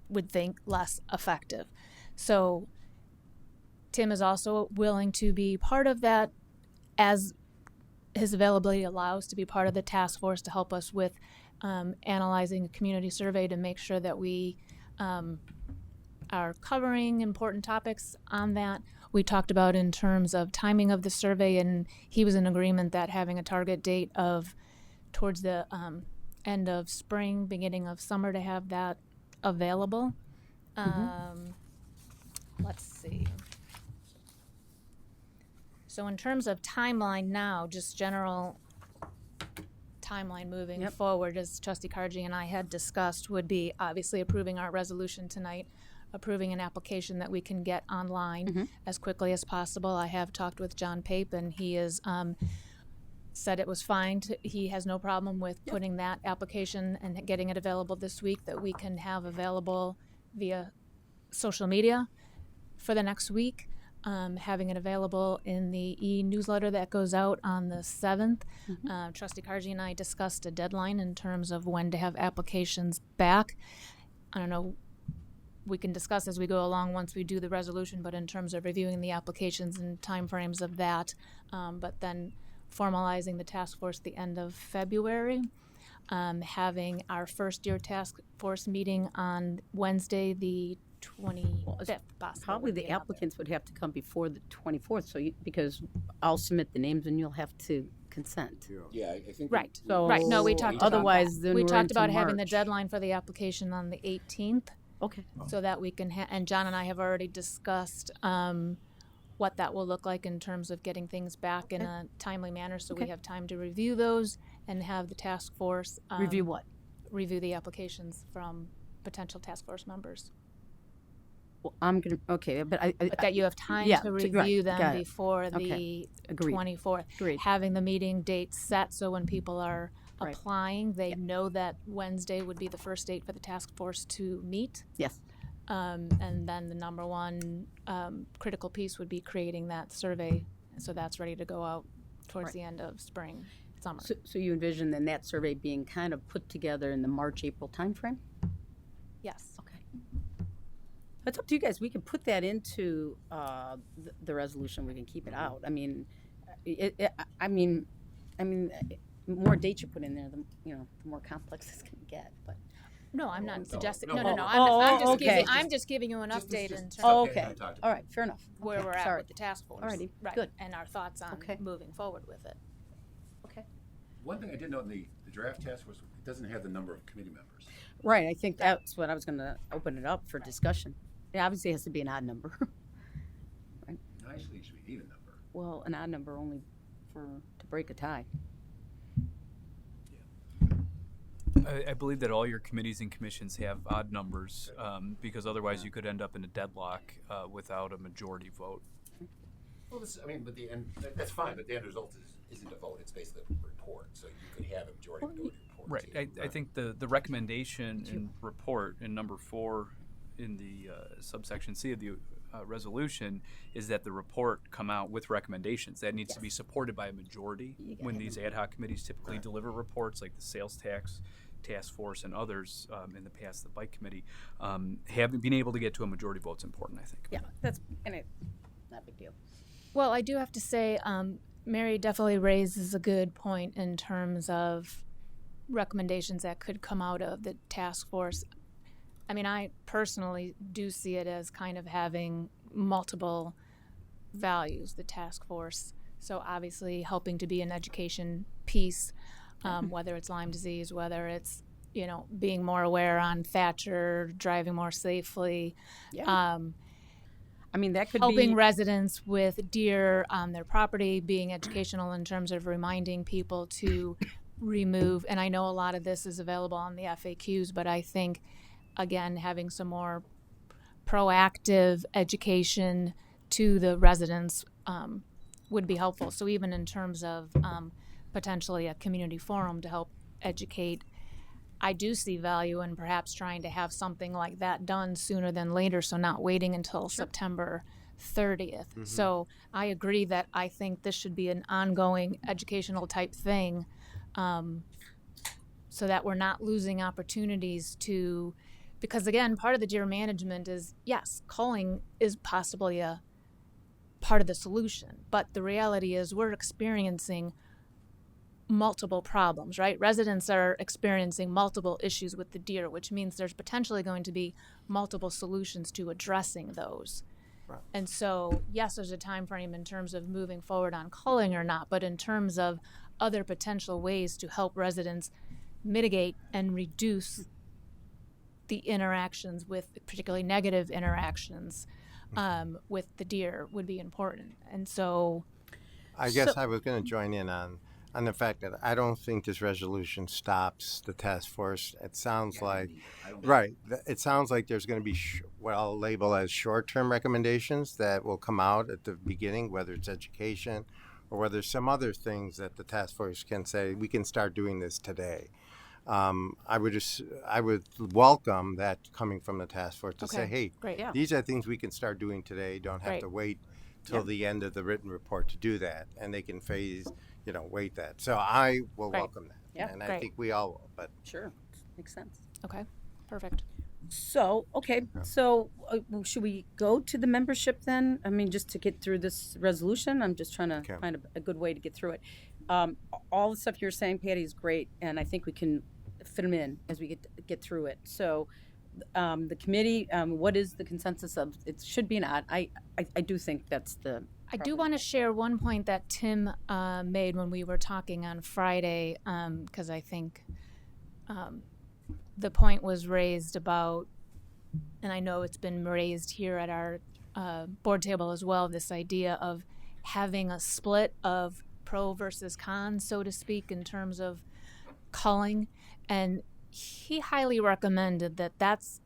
would think, less effective. So Tim is also willing to be part of that as his availability allows, to be part of the task force to help us with analyzing a community survey to make sure that we are covering important topics on that. We talked about in terms of timing of the survey, and he was in agreement that having a target date of towards the end of spring, beginning of summer, to have that available. Let's see. So in terms of timeline now, just general timeline moving forward, as Trustee Karji and I had discussed, would be obviously approving our resolution tonight, approving an application that we can get online as quickly as possible. I have talked with John Pape, and he is said it was fine. He has no problem with putting that application and getting it available this week, that we can have available via social media for the next week. Having it available in the e-newsletter that goes out on the 7th. Trustee Karji and I discussed a deadline in terms of when to have applications back. I don't know, we can discuss as we go along once we do the resolution, but in terms of reviewing the applications and timeframes of that, but then formalizing the task force the end of February. Having our first year task force meeting on Wednesday, the 25th, possibly. Probably the applicants would have to come before the 24th, so because I'll submit the names and you'll have to consent. Yeah, I think. Right. So Right. No, we talked otherwise, about that. then We we're talked into about having the March. deadline for the application on the 18th. Okay. So that we can, and John and I have already discussed what that will look like in terms of getting things back in a timely manner, so we Okay. have time to review those and have the task force. Review what? Review the applications from potential task force members. Well, I'm gonna, okay, but But that you have time yeah, to right, review them got it. before Okay. the Agreed. 24th. Agreed. Having the meeting date set so when people are Right. applying, they know that Wednesday would be the first date for the task force to meet. Yes. And then the number one critical piece would be creating that survey, so that's ready to go out towards Right. the end of spring, summer. So you envision then that survey being kind of put together in the March, April timeframe? Yes. Okay. It's up to you guys. We can put that into the resolution. We can keep it out. I mean, more dates you put in there, the more complex it's going to get. But No, I'm not suggesting. no, No. no. I'm just giving you an Just- update just- in terms oh, of okay. All right. Fair enough. where Okay, we're at sorry. with the task force. Alrighty, Right. good. And our thoughts on Okay. moving forward with it. Okay. One thing I did note in the draft task force, it doesn't have the number of committee members. Right. I think that's what I was going to open it up for discussion. It obviously has to be an odd number. Actually, it should be an even number. Well, an odd number only to break a tie. I believe that all your committees and commissions have odd numbers because otherwise you could end up in a deadlock without a majority vote. Well, but the end, that's fine, but the end result isn't a vote, it's basically a report, so you could have a majority report. Right. I think the recommendation in report in number 4 in the subsection C of the resolution is that the report come out with recommendations. That needs to be supported by a majority when these ad hoc committees typically deliver reports like the sales tax task force and others in the past, the bike committee. Having been able to get to a majority vote is important, I think. Yeah, that's not a big deal. Well, I do have to say, Mary definitely raises a good point in terms of recommendations that could come out of the task force. I mean, I personally do see it as kind of having multiple values, the task force. So obviously helping to be an education piece, whether it's Lyme disease, whether it's, being more aware on Thatcher, driving more safely. Yeah. That could helping be residents with deer on their property, being educational in terms of reminding people to remove. And I know a lot of this is available on the FAQs, but I think, again, having some more proactive education to the residents would be helpful. So even in terms of potentially a community forum to help educate, I do see value in perhaps trying to have something like that done sooner than later, so not waiting until September 30th. Mm-hmm. So I agree that I think this should be an ongoing educational type thing, so that we're not losing opportunities to, because again, part of the deer management is, yes, culling is possibly a part of the solution, but the reality is we're experiencing multiple problems, right? Residents are experiencing multiple issues with the deer, which means there's potentially going to be multiple solutions to addressing those. Right. And so, yes, there's a time frame in terms of moving forward on culling or not, but in terms of other potential ways to help residents mitigate and reduce the interactions with, particularly negative interactions with the deer, would be important. And so I guess I was going to join in on the fact that I don't think this resolution stops the task force. It sounds it sounds like there's going to be what I'll label as short-term recommendations that will come out at the beginning, whether it's education or whether some other things that the task force can say, we can start doing this today. I would welcome that coming from the task force to say, Okay, hey, great. Yeah. these are things we can start doing today. Don't have Great. to wait till the end of the written report to do that, and they can wait that. So I will Great. welcome that, Yeah. and I Great. think we all will. But Sure. Makes sense. Okay, perfect. So, okay, so should we go to the membership then? I mean, just to get through this resolution, I'm just trying to Okay. find a good way to get through it. All the stuff you're saying, Patty, is great, and I think we can fit them in as we get through it. So, the committee, what is the consensus of? It should be an odd. I do think that's the. I do want to share one point that Tim made when we were talking on Friday, because I think the point was raised about, and I know it's been raised here at our board table as well, this idea of having a split of pro versus con, so to speak, in terms of culling. And he highly recommended that's,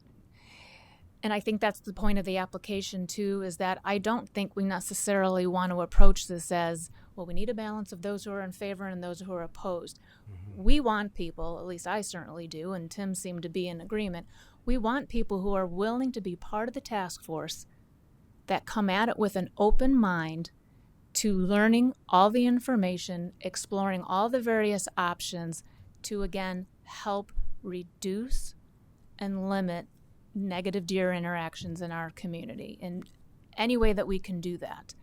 and I think that's the point of the application too, is that I don't think we necessarily want to approach this as, well, we need a balance of those who are in favor and those who are opposed. We want people, at least I certainly do, and Tim seemed to be in agreement, we want people who are willing to be part of the task force that come at it with an open mind to learning all the information, exploring all the various options to, again, help reduce and limit negative deer interactions in our community in any way that we can do that.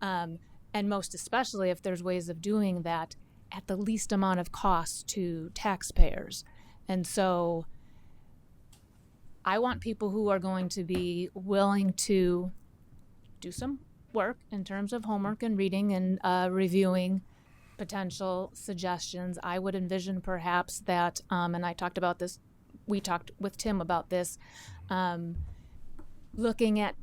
And most especially if there's ways of doing that at the least amount of cost to taxpayers. And so I want people who are going to be willing to do some work in terms of homework and reading and reviewing potential suggestions. I would envision perhaps that, and I talked about this, we talked with Tim about this, looking at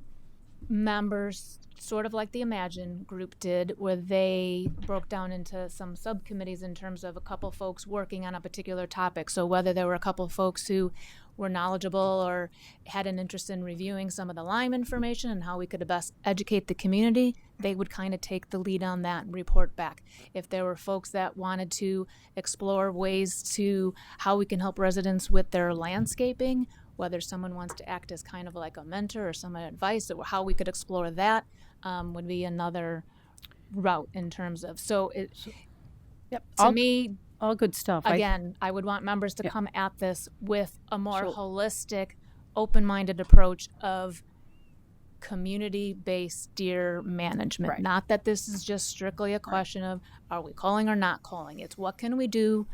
members sort of like the Imagine group did, where they broke down into some subcommittees in terms of a couple folks working on a particular topic. So whether there were a couple folks who were knowledgeable or had an interest in reviewing some of the Lyme information and how we could best educate the community, they would kind of take the lead on that and report back. If there were folks that wanted to explore ways to how we can help residents with their landscaping, whether someone wants to act as kind of like a mentor or some advice, or how we could explore that, would be another route in terms of. So it, Yep. to me, all good stuff. again, I would want members to Yeah. come at this with a more Sure. holistic, open-minded approach of community-based deer management. Right. Not that this is just strictly a question of are we calling or not calling. It's what can we do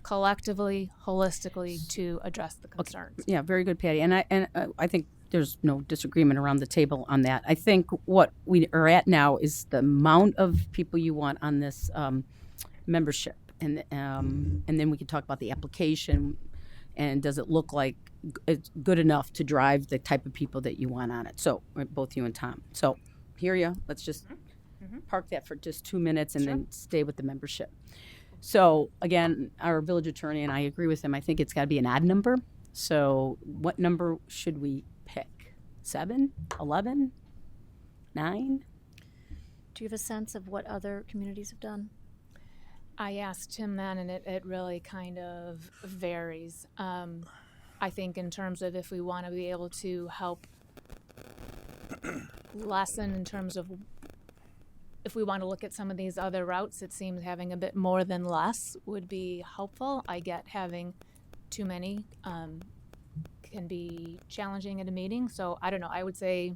collectively, holistically to address the concerns. Yeah, very good, Patty. And I think there's no disagreement around the table on that. I think what we are at now is the amount of people you want on this membership, and then we can talk about the application, and does it look like it's good enough to drive the type of people that you want on it. So both you and Tom. So hear you. Let's just park that for just 2 minutes and then stay with the membership. So again, our village attorney and I agree with him. I think it's got to be an odd number. So what number should we pick? 7, 11, 9? Do you have a sense of what other communities have done? I asked him that, and it really kind of varies. I think in terms of if we want to be able to help lessen in terms of if we want to look at some of these other routes, it seems having a bit more than less would be helpful. I get having too many can be challenging at a meeting. So I don't know. I would say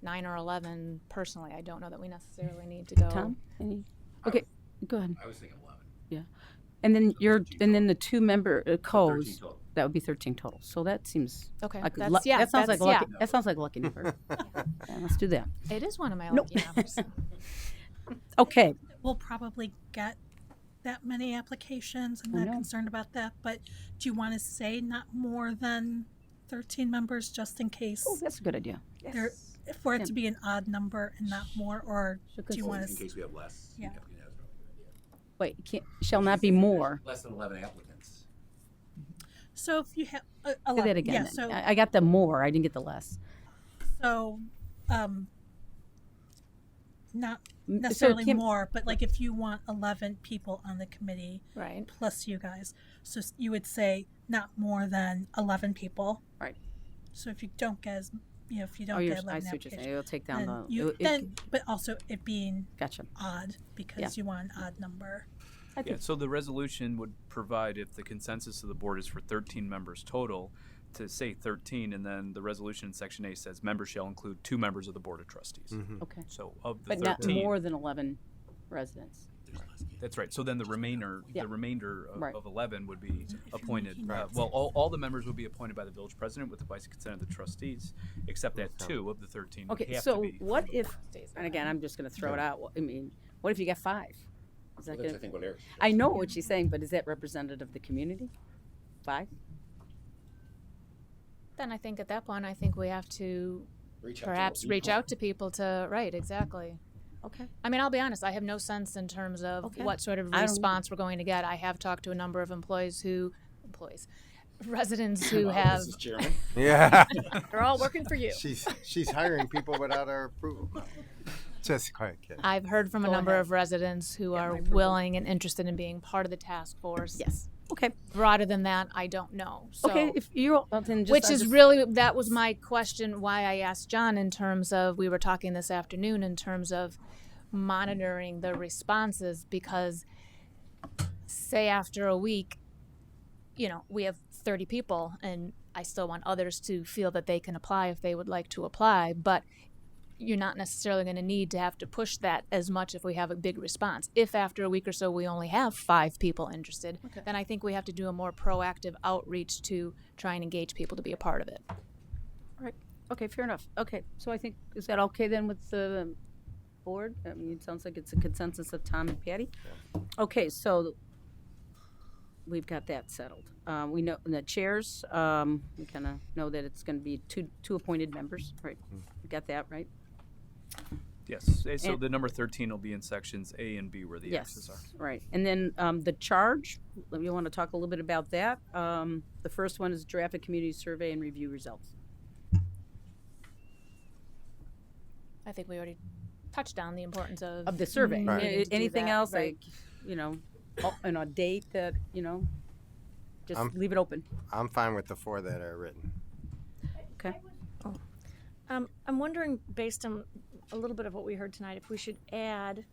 9 or 11 personally. I don't know that we necessarily need to go. Tom? Any? Okay, go ahead. I was thinking 11. Yeah. And then then the 2 member 13 co's, total. that would be 13 total. So that seems Okay, like that's- yeah, that sounds like that's- a lucky, yeah. that sounds like a lucky number. Yeah, let's do that. It is one of my Nope. lucky numbers. Okay. We'll probably get that many applications. I'm I not know. concerned about that. But do you want to say not more than 13 members just in case? Oh, that's a good idea. There, for it Yeah. to be an odd number and not more, or do you want In to? case we have less. Yeah. Wait, shall not be more. Less than 11 applicants. So if you have a Say lot, that again. yeah. then. So I got the more. I didn't get the less. so not So it necessarily can't- more, but like if you want 11 people on the committee, Right. plus you guys, so you would say not more than 11 people. Right. So if you don't get as, if you don't I get see 11 what you're saying. applications, It'll take down then the. you it- then, but also it being Gotcha. odd because Yeah. you want an odd number. Yeah, so the resolution would provide, if the consensus of the board is for 13 members total, to say 13, and then the resolution in section A says members shall include 2 members of the board of trustees. Okay. So of the But not 13, more than 11 residents. that's right. So then the remainder, Yeah. of, Right. of 11 would be appointed. Well, all the members would be appointed by the village president with the advice and consent of the trustees, except that 2 of the 13 would Okay, have so to be. what if, and again, I'm just going to throw it out. I mean, what if you get 5? Is that Well, that's, gonna, I think, what Eric I know what she's saying, but is that representative of the community? 5? Then I think at that point, I think we have to Reach out to perhaps more reach people. out to people to, right, exactly. Okay. I mean, I'll be honest, I have no sense in terms of Okay. what sort of I don't- response we're going to get. I have talked to a number of residents who have, Mrs. Chairman. Yeah. they're all working for you. She's hiring people without our approval. Just quite kidding. I've heard from a Go number ahead. of residents who Get are my approval. willing and interested in being part of the task force. Yes. Okay. Broader than that, I don't know. So, Okay, if you're, then just. which I'm is just- really, that was my question, why I asked John in terms of, we were talking this afternoon in terms of monitoring the responses, because say after a week, we have 30 people and I still want others to feel that they can apply if they would like to apply, but you're not necessarily going to need to have to push that as much if we have a big response. If after a week or so we only have 5 people interested, then I think we have to do a more proactive outreach to try and engage people to be a part of it. Right. Okay, fair enough. Okay, so I think, is that okay then with the board? I mean, it sounds like it's a consensus of Tom and Patty. Okay, so we've got that settled. We know the chairs, we kind of know that it's going to be two appointed members, right? We got that, right? Yes. So And- the number 13 will be in sections A and B where the X's Yes, are. right. And then the charge, you want to talk a little bit about that? The first one is draft a community survey and review results. I think we already touched on the importance of Of the survey. Right. needing to do Anything that, else, right. and a date that, just I'm- leave it open. I'm fine with the 4 that are written. Okay. I'm wondering, based on a little bit of what we heard tonight, if we should add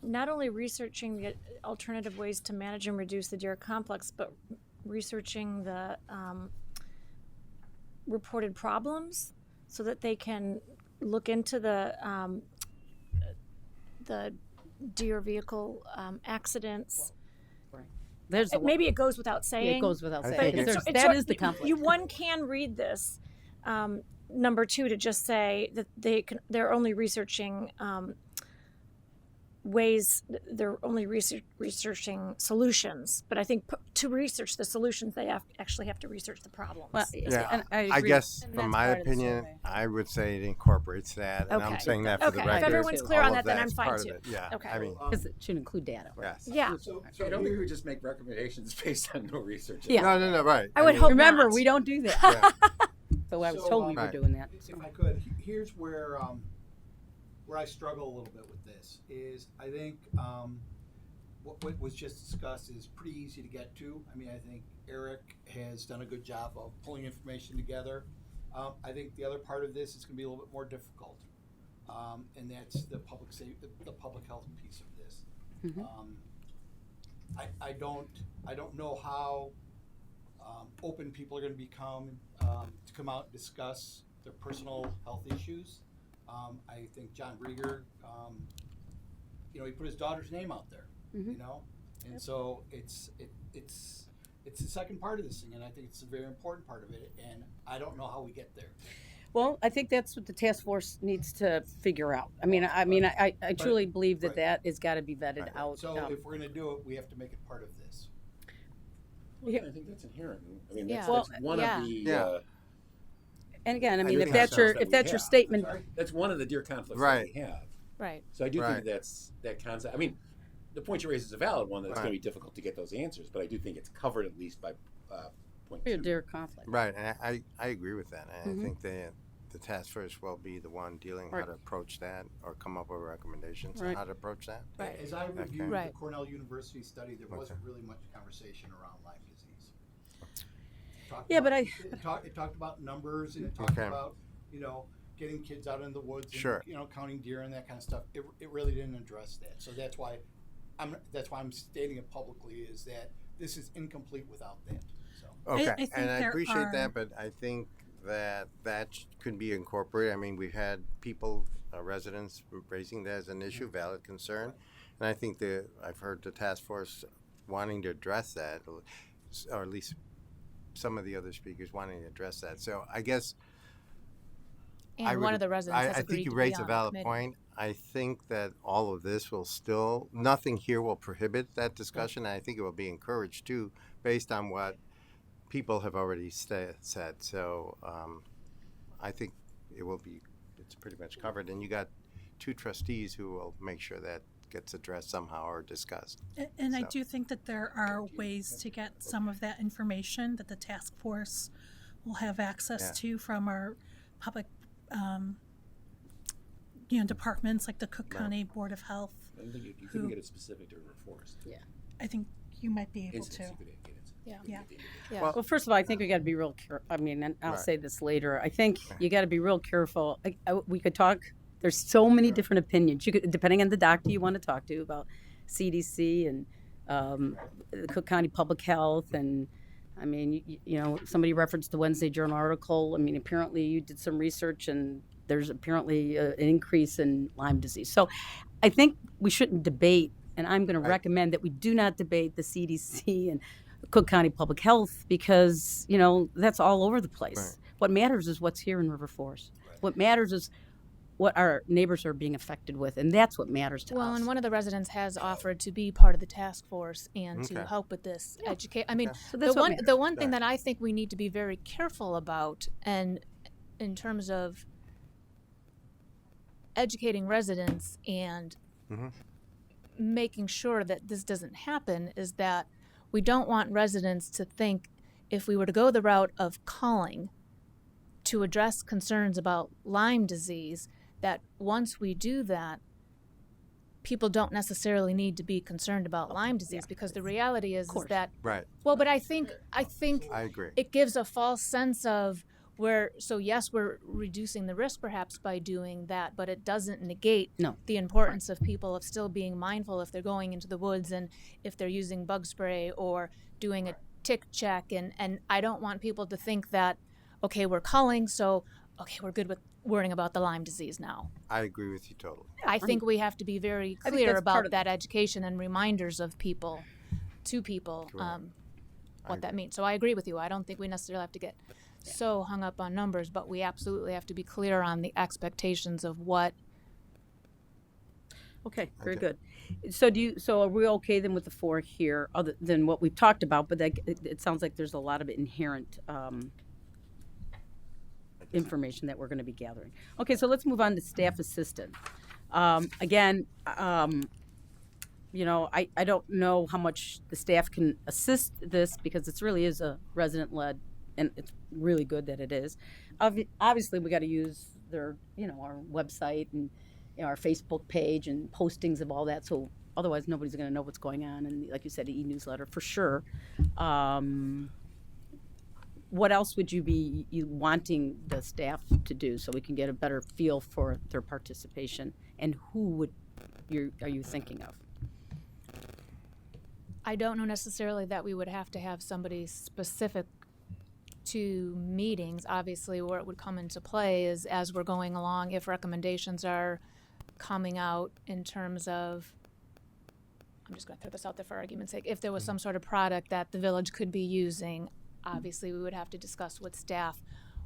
not only researching the alternative ways to manage and reduce the deer complex, but researching the reported problems so that they can look into the deer vehicle accidents. There's a lot. Maybe it goes without saying. It goes without I saying. think 'cause it's- there's- It's that sort- is the conflict. One can read this. Number 2, to just say that they're only researching ways. They're only researching solutions. But I think to research the solutions, they actually have to research the problems. Well, Yeah, and I I agree. guess And from that's my part of the opinion, survey. I would say it incorporates that, and I'm Okay. saying that for the Okay, if record. everyone's clear all on of that, then I'm that's fine part of too. it. Yeah, Okay. I mean, Because it should include data, right? yes. Yeah. So maybe we would just make recommendations based on no research. Yeah. No, right. I would mean, hope Remember, not. we don't do that. Yeah. So I was So, told we were Right. doing that. If I could, here's where I struggle a little bit with this is I think what was just discussed is pretty easy to get to. I mean, I think Eric has done a good job of pulling information together. I think the other part of this is going to be a little bit more difficult, and that's the public safety, the public health piece of this. Mhm. I don't know how open people are going to become to come out and discuss their personal health issues. I think John Rieger, he put his daughter's name out there, and so it's the second part of this thing, and I think it's a very important part of it, and I don't know how we get there. Well, I think that's what the task force needs to figure out. I truly believe that Right. that has got to be vetted out. So if we're going to do it, we have to make it part of this. Well, I think that's inherent. I mean, Yeah. that's, Well, that's one yeah. of the. Yeah. And again, I I mean, do if think that's your that if that's we your have. statement, That's one of the deer conflicts Right. that we have. Right. So I do Right. think that's that concept. I mean, the point you raise is a valid one. That it's going Right. to be difficult to get those answers, but I do think it's covered at least by point your two. deer conflict. Right, and I agree with that. And Mhm. I think the task force will be the one dealing Right. how to approach that or come up with recommendations Right. on how to approach that. Right. As I reviewed Right. the Cornell University study, there wasn't Okay. really much conversation around Lyme disease. Yeah, but It talked about numbers and it talked Okay. about, getting kids out in the woods and, Sure. counting deer and that kind of stuff. It really didn't address that. So that's why I'm stating it publicly, is that this is incomplete without that. So. Okay, I think and I there appreciate are- that, but I think that could be incorporated. I mean, we've had people, residents raising that as an issue, valid concern, and I think I've heard the task force wanting to address that, or at least some of the other speakers wanting to address that. So I guess. And one of the residents has I agreed think you to be raised a on the valid committee. point. I think that all of this will still, nothing here will prohibit that discussion. I think it will be encouraged too, based on what people have already said. So I think it's pretty much covered. And you got 2 trustees who will make sure that gets addressed somehow or discussed. And I So. do think that there are ways to get some of that information that the task force will have access Yeah. to from our public, departments like the Cook Right. County Board of Health. I don't think you who- couldn't get it specific to River Forest. Yeah. I think you might be able Incidents, to. you could get it. Yeah. You Yeah. could get it. Yeah. Well, first of all, I think we got to be real careful. I mean, and I'll Right. say this later. I think you got to be real careful. We could talk. There's so many different opinions. You could, depending on the doctor you want to talk to about CDC and Cook County Public Health, and I mean, somebody referenced the Wednesday Journal article. I mean, apparently you did some research, and there's apparently an increase in Lyme disease. So, I think we shouldn't debate. And I'm going to recommend that we do not debate the CDC and Cook County Public Health because, that's all over the place. Right. What matters is what's here in River Forest. What matters is what our neighbors are being affected with, and that's what matters to Well, us. and one of the residents has offered to be part of the task force and to Okay. help with this educate. I mean, So the that's what one matters. the one thing that I think we need to be very careful about, and in terms of educating residents and Mhm. making sure that this doesn't happen, is that we don't want residents to think, if we were to go the route of calling to address concerns about Lyme disease, that once we do that, people don't necessarily need to be concerned about Lyme disease, because the reality is that, Right. well, but I think I agree. it gives a false sense of yes, we're reducing the risk perhaps by doing that, but it doesn't negate the importance of people of still being mindful if they're going into the woods and if they're using bug spray or doing a tick check. And I don't want people to think that, okay, we're culling, so, okay, we're good with worrying about the Lyme disease now. I agree with you totally. I think we have to be very I think clear that's part about of- that education and reminders of people, to people, what that means. So I agree with you. I don't think we necessarily have to get so hung up on numbers, but we absolutely have to be clear on the expectations of what. Okay, very Okay. good. So are we okay then with the 4 here, other than what we've talked about? But it sounds like there's a lot of inherent information that we're going to be gathering. Okay, so let's move on to staff assistant. Again, I don't know how much the staff can assist this because it really is a resident-led, and it's really good that it is. Obviously, we got to use their, our website and our Facebook page and postings of all that. So otherwise, nobody's going to know what's going on. And like you said, the e-newsletter for sure. What else would you be wanting the staff to do so we can get a better feel for their participation? And who are you thinking of? I don't know necessarily that we would have to have somebody specific to meetings. Obviously, where it would come into play is as we're going along, if recommendations are coming out in terms of, I'm just going to throw this out there for argument's sake, if there was some sort of product that the village could be using, obviously we would have to discuss with staff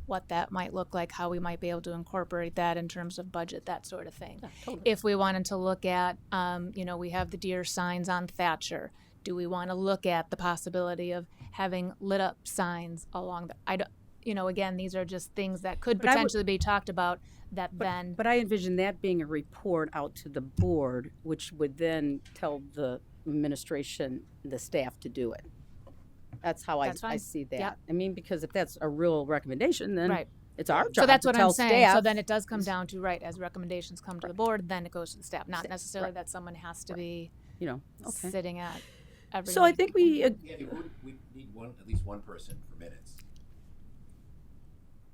what that might look like, how we might be able to incorporate that in terms of budget, that sort of thing. Yeah, totally. If we wanted to look at, we have the deer signs on Thatcher. Do we want to look at the possibility of having lit up signs along again, these are just things that could But I would- potentially be talked about that then. But I envision that being a report out to the board, which would then tell the administration, the staff to do it. That's how That's I fine. see that. Yep. I mean, because if that's a real recommendation, then Right. It's our job So that's to what tell I'm saying. So staff. then it does come down to, right, as recommendations come to the board, then it goes to the staff, not necessarily that someone has to be, You know, okay. sitting at every. So I think we, Andy, we need at least one person for minutes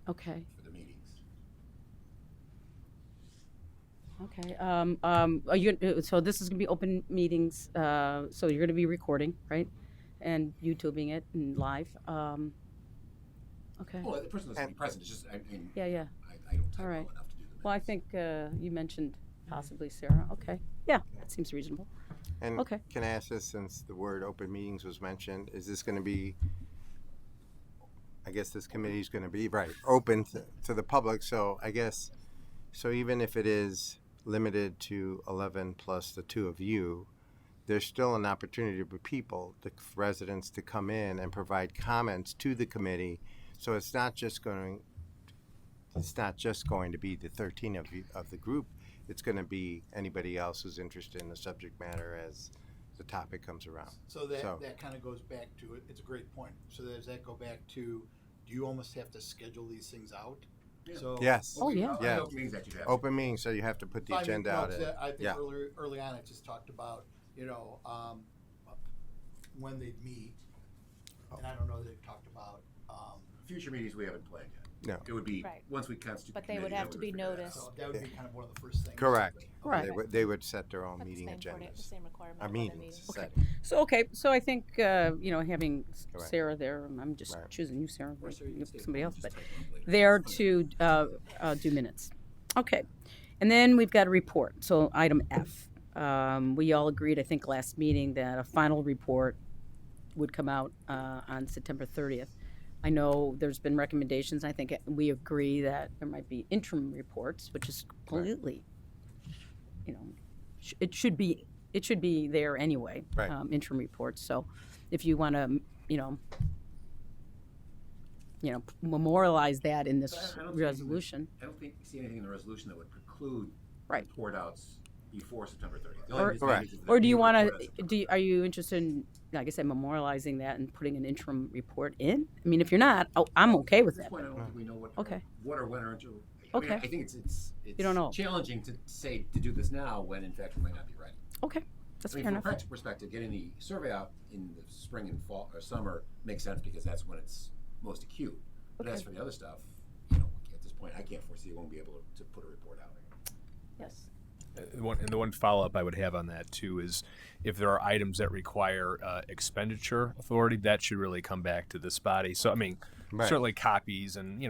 okay, for the meetings. okay. Are you, so this is gonna be open meetings, so you're gonna be recording, right? And YouTubing it and live, okay. Well, the person that's be present is just, I mean, Yeah, yeah. I don't type All well right. enough to do the Well, I think, you mentioned possibly Sarah, okay. Yeah, that seems reasonable. And Okay. can I ask this, since the word open meetings was mentioned, is this going to be, I guess this committee is going to be, right, open to the public, so I guess, so even if it is limited to 11 plus the two of you, there's still an opportunity for people, the residents, to come in and provide comments to the committee, so it's not just going to be the 13 of you, of the group. It's going to be anybody else who's interested in the subject matter as the topic comes around. So that kind of goes back to it. It's a great point. So does that go back to, do you almost have to schedule these things out? Yeah. So Yes. Oh, yeah. Yeah. Open meetings that you have. Open meetings, so you have to put the agenda out. I think Yeah. early on, it just talked about, when they'd meet. And I don't know, they've talked about, Future meetings we haven't planned yet. No. It would be, Right. once we constitute the But they would committee, have then to we be would figure that noticed. out. so that would be kind of one of the first things. Correct. Right. They would set their own meeting Same for the agendas. same requirement Our of other meetings. meetings. set. So, okay, so I think, having Correct. Sarah there, I'm just Right. choosing you, Sarah, Or but so you can stay somebody home else, and but just type it up later. there to do minutes. Okay, and then we've got a report, so item F. We all agreed, I think, last meeting that a final report would come out on September 30th. I know there's been recommendations, I think we agree that there might be interim reports, which is completely, it should be there anyway, Right. interim reports, so if you want to, memorialize that in this But I don't see resolution. I don't see anything in the resolution that would preclude Right. report outs before September 30th. The Or- only reason Correct. is that Or do we you want report on to, are you interested in, like I said, memorializing that and putting an interim report in? I mean, if you're not, I'm okay with At this that. point, I don't think we know what Okay. or when or until. Okay. I think it's don't know. challenging to say to do this now when in fact we might not be ready. Okay, that's I mean, fair from a enough. practical perspective, getting the survey out in the spring and fall or summer makes sense because that's when it's most acute. But as Okay. for the other stuff, at this point, I can't foresee we won't be able to put a report out. Yes. The one follow-up I would have on that too is if there are items that require expenditure authority, that should really come back to this body. So I mean, Right. certainly copies and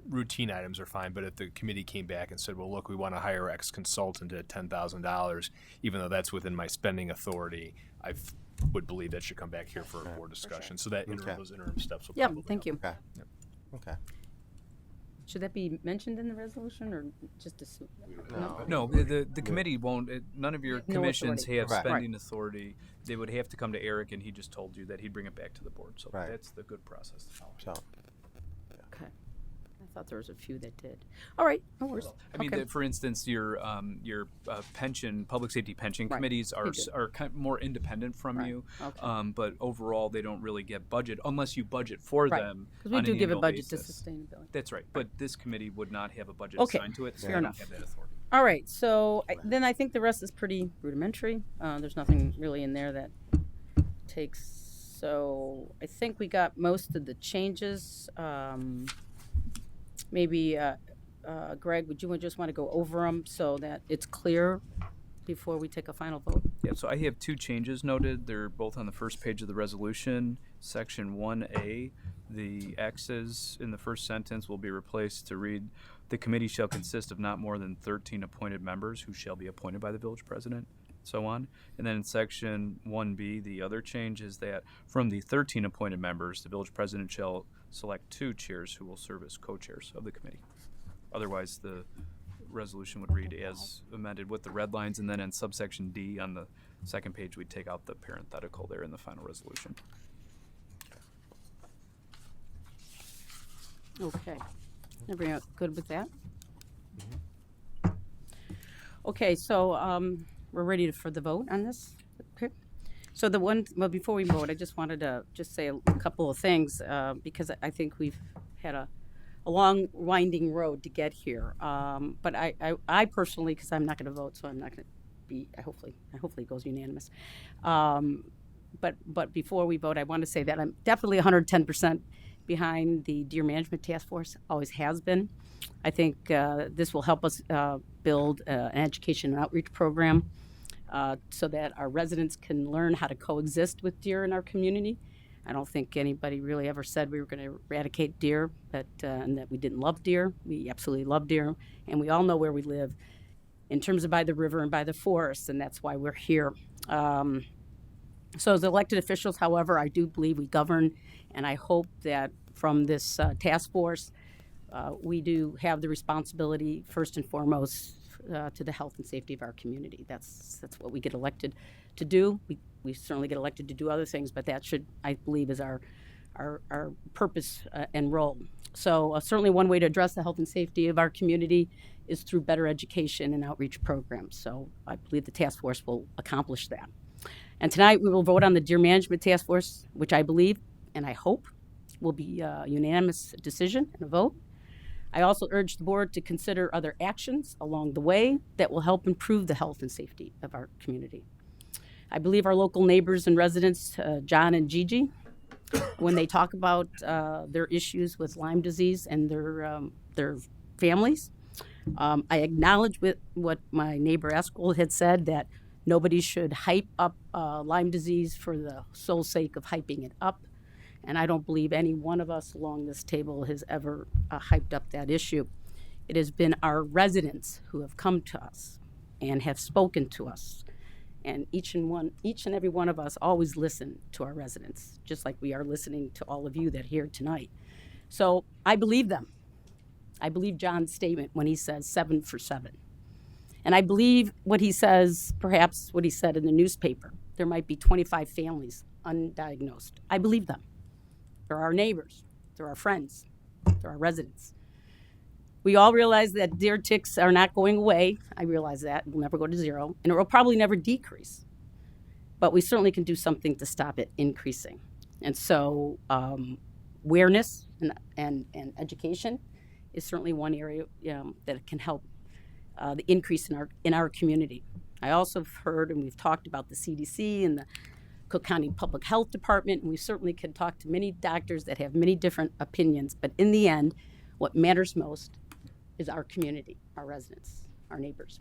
routine items are fine, but if the committee came back and said, well, look, we want to hire X consultant at $10,000, even though that's within my spending authority, would believe that should come back here for a board discussion. So that Okay. those interim steps will Yeah, probably thank you. Okay. Okay. Should that be mentioned in the resolution or just assume? No. No, the committee won't. None of your No commissions authority. have Correct. spending authority. They would have to come to Eric, and he just told you that he'd bring it back to the board. So Right. that's the good process to follow. So, Okay. I thought there was a few that did. All right, no worries. I mean, Okay. for instance, your pension, public safety pension Right. committees They are do. are kind of more independent from Right. you. Okay. But overall, they don't really get budget unless you budget for Right. them. Because we on do an give a annual budget basis. to sustainability. That's right. But this committee would not have a budget Okay. assigned to it. So Fair they don't enough. have that authority. All right, so then I think the rest is pretty rudimentary. There's nothing really in there that takes. So I think we got most of the changes. Maybe Greg, would you just want to go over them so that it's clear before we take a final vote? Yeah, so I have two changes noted. They're both on the first page of the resolution. Section 1A, the X's in the first sentence will be replaced to read, "The committee shall consist of not more than 13 appointed members who shall be appointed by the village president," so on. And then in section 1B, the other change is that from the 13 appointed members, the village president shall select 2 chairs who will serve as co-chairs of the committee. Otherwise, the resolution would read as amended with the red lines, and then in subsection D on the second page, we'd take out the parenthetical there in the final resolution. Okay. Everyone good with that? Okay, so we're ready for the vote on this? Okay. So before we vote, I just wanted to just say a couple of things because I think we've had a a long winding road to get here. But I personally, because I'm not going to vote, so I'm not going to be. Hopefully it goes unanimous. But before we vote, I want to say that I'm definitely 110% behind the Deer Management Task Force. Always has been. I think this will help us build an education and outreach program so that our residents can learn how to coexist with deer in our community. I don't think anybody really ever said we were going to eradicate deer, and that we didn't love deer. We absolutely love deer, and we all know where we live in terms of by the river and by the forest, and that's why we're here. So as elected officials, however, I do believe we govern, and I hope that from this task force, we do have the responsibility, first and foremost, to the health and safety of our community. That's what we get elected to do. We certainly get elected to do other things, but that should, I believe, is our purpose and role. So certainly one way to address the health and safety of our community is through better education and outreach programs. So I believe the task force will accomplish that. And tonight we will vote on the Deer Management Task Force, which I believe and I hope will be a unanimous decision and a vote. I also urge the board to consider other actions along the way that will help improve the health and safety of our community. I believe our local neighbors and residents, John and Gigi, when they talk about their issues with Lyme disease and their families, I acknowledge with what my neighbor Eskel had said, that nobody should hype up Lyme disease for the sole sake of hyping it up. And I don't believe any one of us along this table has ever hyped up that issue. It has been our residents who have come to us and have spoken to us. And each and every one of us always listen to our residents, just like we are listening to all of you that are here tonight. So I believe them. I believe John's statement when he says 7 for 7. And I believe what he says, perhaps what he said in the newspaper. There might be 25 families undiagnosed. I believe them. They're our neighbors. They're our friends. They're our residents. We all realize that deer ticks are not going away. I realize that. It will never go to zero. And it will probably never decrease. But we certainly can do something to stop it increasing. And so awareness and education is certainly one area that can help the increase in our community. I also have heard, and we've talked about the CDC and the Cook County Public Health Department, and we certainly can talk to many doctors that have many different opinions. But in the end, what matters most is our community, our residents, our neighbors.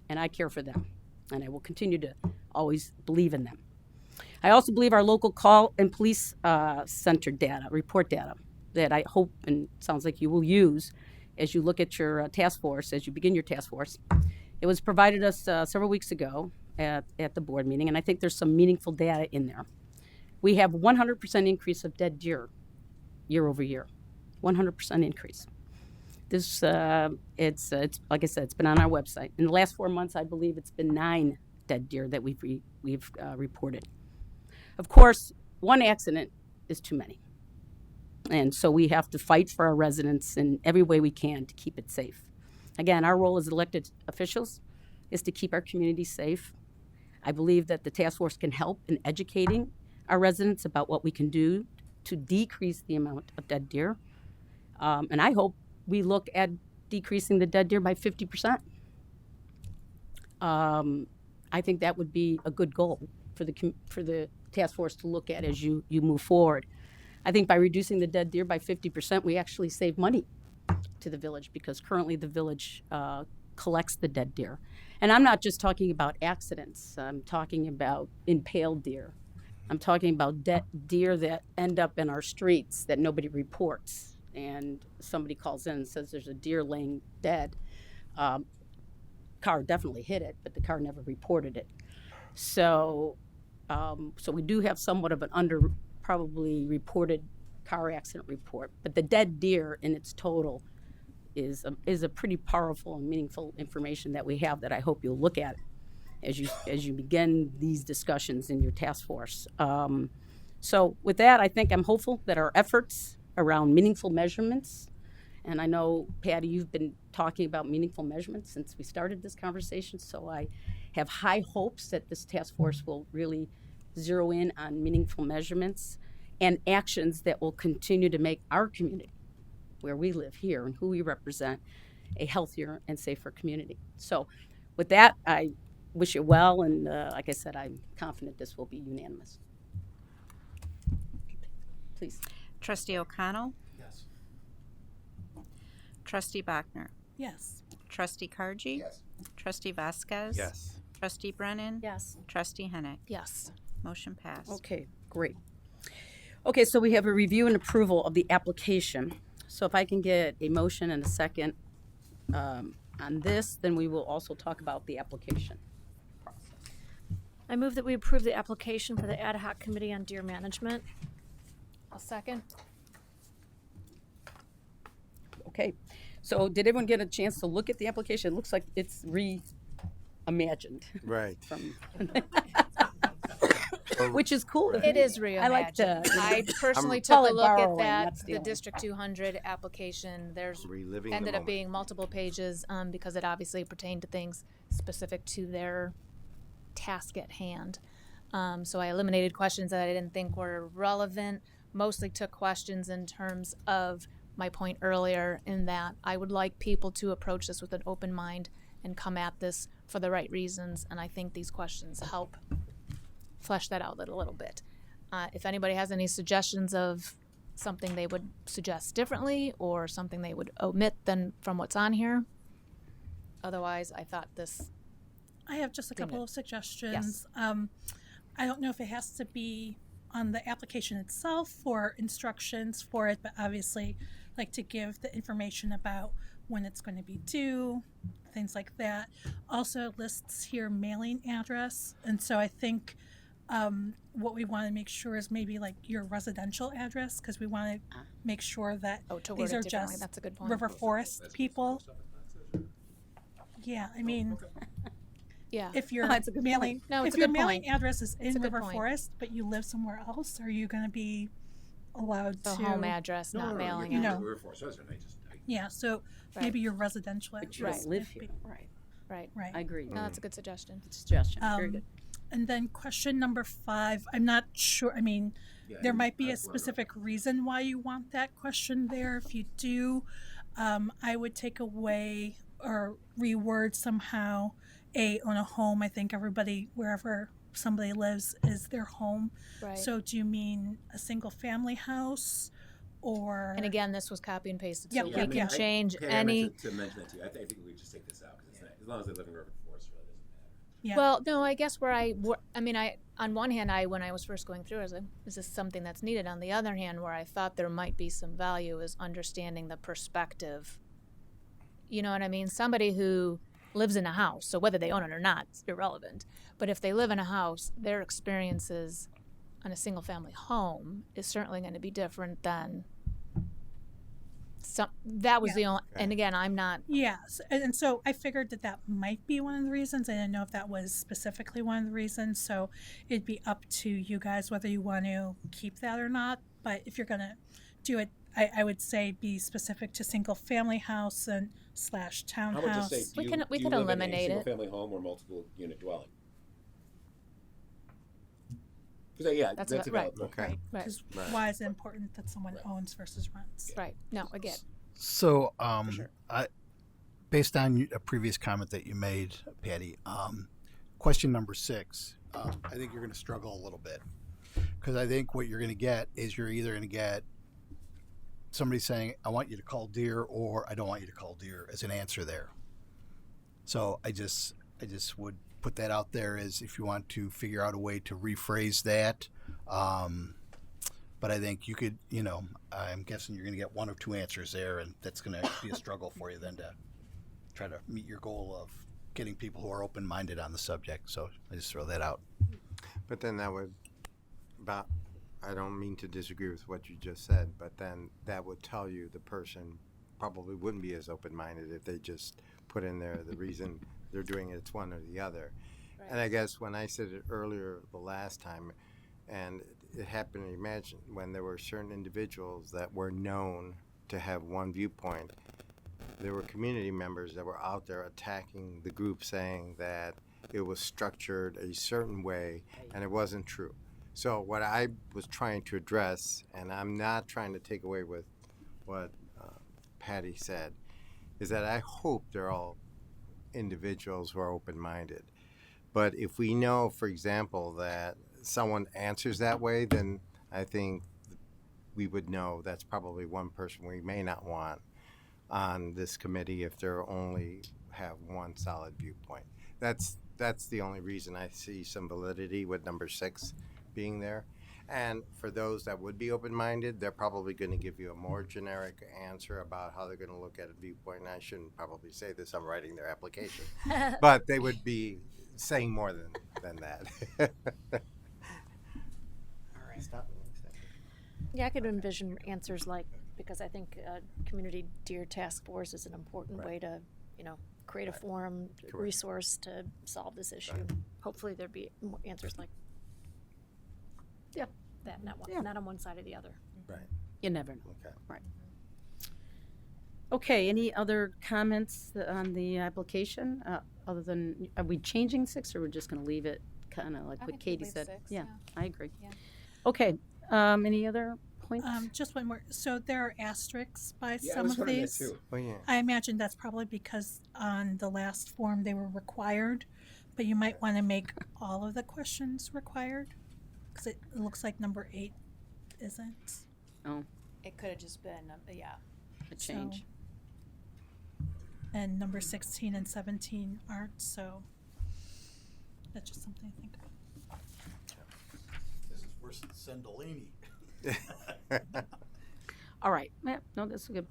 And I care for them, and I will continue to always believe in them. I also believe our local call and police center data, report data, that I hope and sounds like you will use as you look at your task force, as you begin your task force. It was provided us several weeks ago at the board meeting, and I think there's some meaningful data in there. We have 100% increase of dead deer year over year, 100% increase. This, it's like I said, it's been on our website. In the last 4 months, I believe it's been 9 dead deer that we've reported. Of course, one accident is too many. And so we have to fight for our residents in every way we can to keep it safe. Again, our role as elected officials is to keep our community safe. I believe that the task force can help in educating our residents about what we can do to decrease the amount of dead deer. And I hope we look at decreasing the dead deer by 50%. I think that would be a good goal for the task force to look at as you move forward. I think by reducing the dead deer by 50%, we actually save money to the village, because currently the village collects the dead deer. And I'm not just talking about accidents. I'm talking about impaled deer. I'm talking about deer that end up in our streets that nobody reports. And somebody calls in and says there's a deer laying dead. Car definitely hit it, but the car never reported it. So we do have somewhat of an probably reported car accident report. But the dead deer in its total is a pretty powerful and meaningful information that we have that I hope you'll look at as you begin these discussions in your task force. So with that, I think I'm hopeful that our efforts around meaningful measurements, and I know, Patty, you've been talking about meaningful measurements since we started this conversation, so I have high hopes that this task force will really zero in on meaningful measurements and actions that will continue to make our community where we live here and who we represent, a healthier and safer community. So with that, I wish you well, and like I said, I'm confident this will be unanimous. Please. Trustee O'Connell, Yes. Trustee Bachner, Yes. Trustee Kargi, Yes. Trustee Vasquez, Yes. Trustee Brennan, Yes. Trustee Hennick. Yes. Motion passed. Okay, great. Okay, so we have a review and approval of the application. So if I can get a motion and a second on this, then we will also talk about the application process. I move that we approve the application for the ad hoc committee on deer management. I'll second. Okay, so did everyone get a chance to look at the application? It looks like it's reimagined. Right. From which is cool. It is reimagined. I like to. I personally Call took a it look at borrowing, that, not the stealing. District 200 application. There's Reliving the ended up moment. being multiple pages because it obviously pertained to things specific to their task at hand. So I eliminated questions that I didn't think were relevant. Mostly took questions in terms of my point earlier in that I would like people to approach this with an open mind and come at this for the right reasons. And I think these questions help flesh that out a little bit. If anybody has any suggestions of something they would suggest differently or something they would omit than from what's on here. Otherwise, I thought this. I have just a couple of suggestions. I don't know if it has to be on the application itself or instructions for it, but obviously like to give the information about when it's going to be due, things like that. Also lists here mailing address. And so I think what we want to make sure is maybe like your residential address, because we want to make sure that to these word are it differently. just That's a good point. River Forest people. Yeah, I mean, Yeah. if your That's a good mailing, No, it's if a your good mailing point. address is It's in a good River point. Forest, but you live somewhere else, are you going to be allowed The to home address, not mailing you it. know? We're forced resident. I just. Yeah, so Right. maybe your residential But you address. don't live if here. it- Right. Right. Right. I agree. No, that's a good suggestion. Suggestion. Very Um, good. And then question number 5, I'm not sure, I mean, Yeah, there might be a that's what I wrote. specific reason why you want that question there. If you do, I would take away or reword somehow own a home. I think everybody, wherever somebody lives, is their home. Right. So do you mean a single family house or? And again, this was copy and pasted, Yeah, so yeah, we can change Patty, any. I meant to mention that to you. I think we just take this out because as long as they live in River Forest, it really doesn't matter. Yeah. Well, no, I guess on one hand, when I was first going through, I was like, is this something that's needed? On the other hand, where I thought there might be some value is understanding the perspective. You know what I mean? Somebody who lives in a house, so whether they own it or not, it's irrelevant. But if they live in a house, their experiences on a single family home is certainly going to be different than some. That was Yeah. the only, and again, I'm not. Yes, and so I figured that might be one of the reasons. I didn't know if that was specifically one of the reasons. So it'd be up to you guys whether you want to keep that or not. But if you're gonna do it, I would say be specific to single family house and / How about just townhouse. say, We do can- you, we do could you live eliminate in a it. single family home or multiple unit dwelling? Because yeah, That's that's a- a right, valid point. right. Because why is it important that someone owns versus rents? Right. No, I get. So, sure. based on a previous comment that you made, Patty, question number 6, I think you're going to struggle a little bit because I think what you're going to get is you're either going to get somebody saying, "I want you to call deer," or "I don't want you to call deer" as an answer there. So I just would put that out there as if you want to figure out a way to rephrase that. But I think you could, I'm guessing you're going to get one or two answers there, and that's going to be a struggle for you then to try to meet your goal of getting people who are open-minded on the subject. So I just throw that out. But then that would, I don't mean to disagree with what you just said, but then that would tell you the person probably wouldn't be as open-minded if they just put in there the reason they're doing it, it's one or the other. Right. And I guess when I said it earlier the last time, and it happened to imagine when there were certain individuals that were known to have one viewpoint, there were community members that were out there attacking the group saying that it was structured a certain way and it wasn't true. So what I was trying to address, and I'm not trying to take away with what Patty said, is that I hope they're all individuals who are open-minded. But if we know, for example, that someone answers that way, then I think we would know that's probably one person we may not want on this committee if they only have one solid viewpoint. That's the only reason I see some validity with number 6 being there. And for those that would be open-minded, they're probably going to give you a more generic answer about how they're going to look at a viewpoint. And I shouldn't probably say this, I'm writing their application. But they would be saying more than that. All right. Stop. Yeah, I could envision answers like, because I think community deer task force is an important way to, create a forum resource to solve this issue. Hopefully there'd be more answers like, yeah, that, not on one side or the other. Right. You never know. Okay. Right. Okay, any other comments on the application, other than, are we changing 6 or we're just gonna leave it kind of like I what think Katie leave said? 6, Yeah, I agree. Yeah. Okay, any other points? Just one more. So there are asterisks by Yeah, I some was of wondering that these. too. Oh, yeah. I imagine that's probably because on the last form they were required, but you might want to make all of the questions required, because it looks like number 8 isn't. Oh, It could have just been, a change. And number 16 and 17 aren't, so that's just something to think about. This is worse than Sendolini. All right, yeah, no, that's a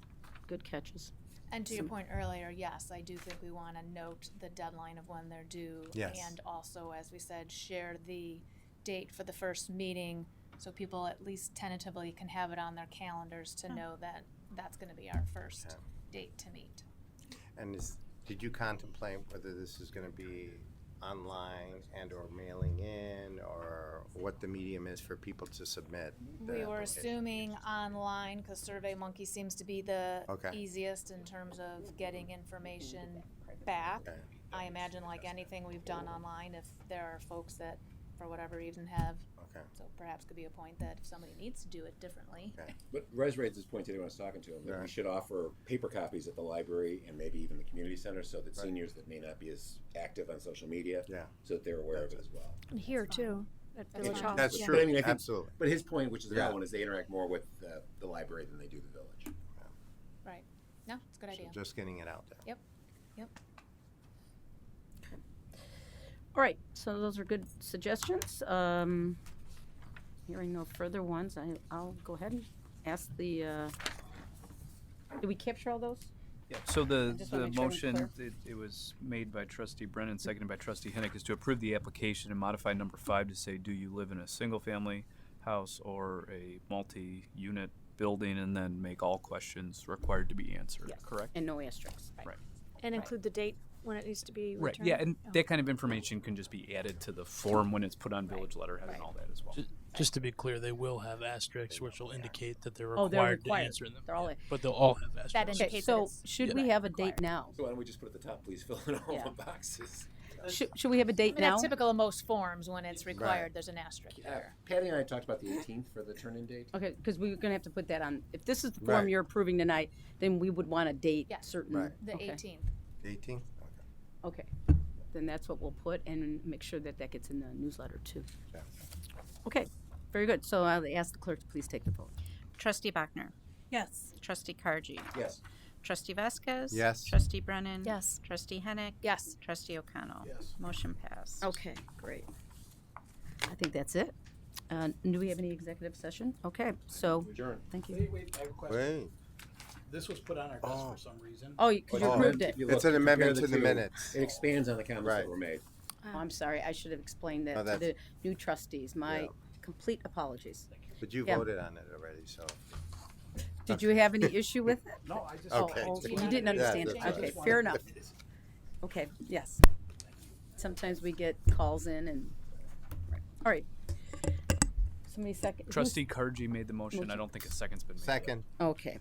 good catches. And to your point earlier, yes, I do think we want to note the deadline of when they're due. Yes. And also, as we said, share the date for the first meeting so people at least tentatively can have it on their calendars to know that that's going to be our first date to meet. And did you contemplate whether this is going to be online and or mailing in, or what the medium is for people to submit? We were assuming online because SurveyMonkey seems to be the easiest in terms of getting information back. Okay. I imagine like anything we've done online, if there are folks that for whatever reason have, so perhaps could be a point that if somebody needs to do it differently. But Rez raised this point today when I was talking to him, that we should offer paper copies at the library and maybe even the community center so that seniors that may not be as active on social media, so that they're aware of it as well. And here too, at Village Hall. That's yeah. true. But I mean, I think, Absolutely. But his point, which is a valid one, is they interact more with the library than they do the village. Right. No, it's a good idea. Just getting it out there. Yep. Yep. All right, so those are good suggestions. Hearing no further ones, I'll go ahead and ask the, did we capture all those? Yeah, so the just wanna make sure I'm motion, clear. it was made by trustee Brennan, seconded by trustee Hennick, is to approve the application and modify number 5 to say, do you live in a single-family house or a multi-unit building, and then make all questions required to be answered, Yes. correct? And no asterisks. Right. And include the date when it needs to be Right, returned. yeah, and that kind of information can just be added to the form when it's put on village letterhead and all that as well. Just to be clear, they will have asterisks, which will indicate that they're Oh, they're required to required. answer them. They're all But they'll all have That asterisks. indicates So that it's should we have a date now? So why don't we just put at the top, please fill in all Yeah. the boxes. Should we have a I date mean, now? that's typical of most forms. When it's required, there's an asterisk there. Patty and I talked about the 18th for the turn-in date. Okay, because we're gonna have to put that on, if this is the form Right. you're approving tonight, then we would want a date Yeah. certain. Right. The Okay. 18th. 18th? Okay, then that's what we'll put, and make sure that that gets in the newsletter too. Yeah. Okay, very good. So I'll ask the clerk to please take the vote. Trustee Bachner. Yes. Trustee Kargi. Yes. Trustee Vasquez. Yes. Trustee Brennan. Yes. Trustee Hennick. Yes. Trustee O'Connell. Yes. Motion passed. Okay, great. I think that's it. Do we have any executive session? Okay, so, Adjourn. thank you. Wait, I have a question. Wait. This was put on our desk for some reason. Oh, because you approved it. If you It's look, an compare amendment to the two, minutes. It expands on the comments Right. that were made. Oh, I'm sorry, I should have explained that No, to the that's- new trustees. My Yeah. complete apologies. But you Yeah. voted on it already, so. Did you have any issue with it? No, I just. Okay. Oh, Just you wanted didn't to- understand Yeah, it. that's Okay, right. fair enough. Okay, yes. Sometimes we get calls in and, all right. Somebody second. Trustee Kargi made the motion. Motion. I don't think a second's been made. Second. Okay,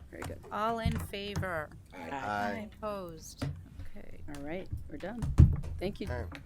very good. All in favor? Aye. Opposed? Okay. All right, we're done. Thank you. All right.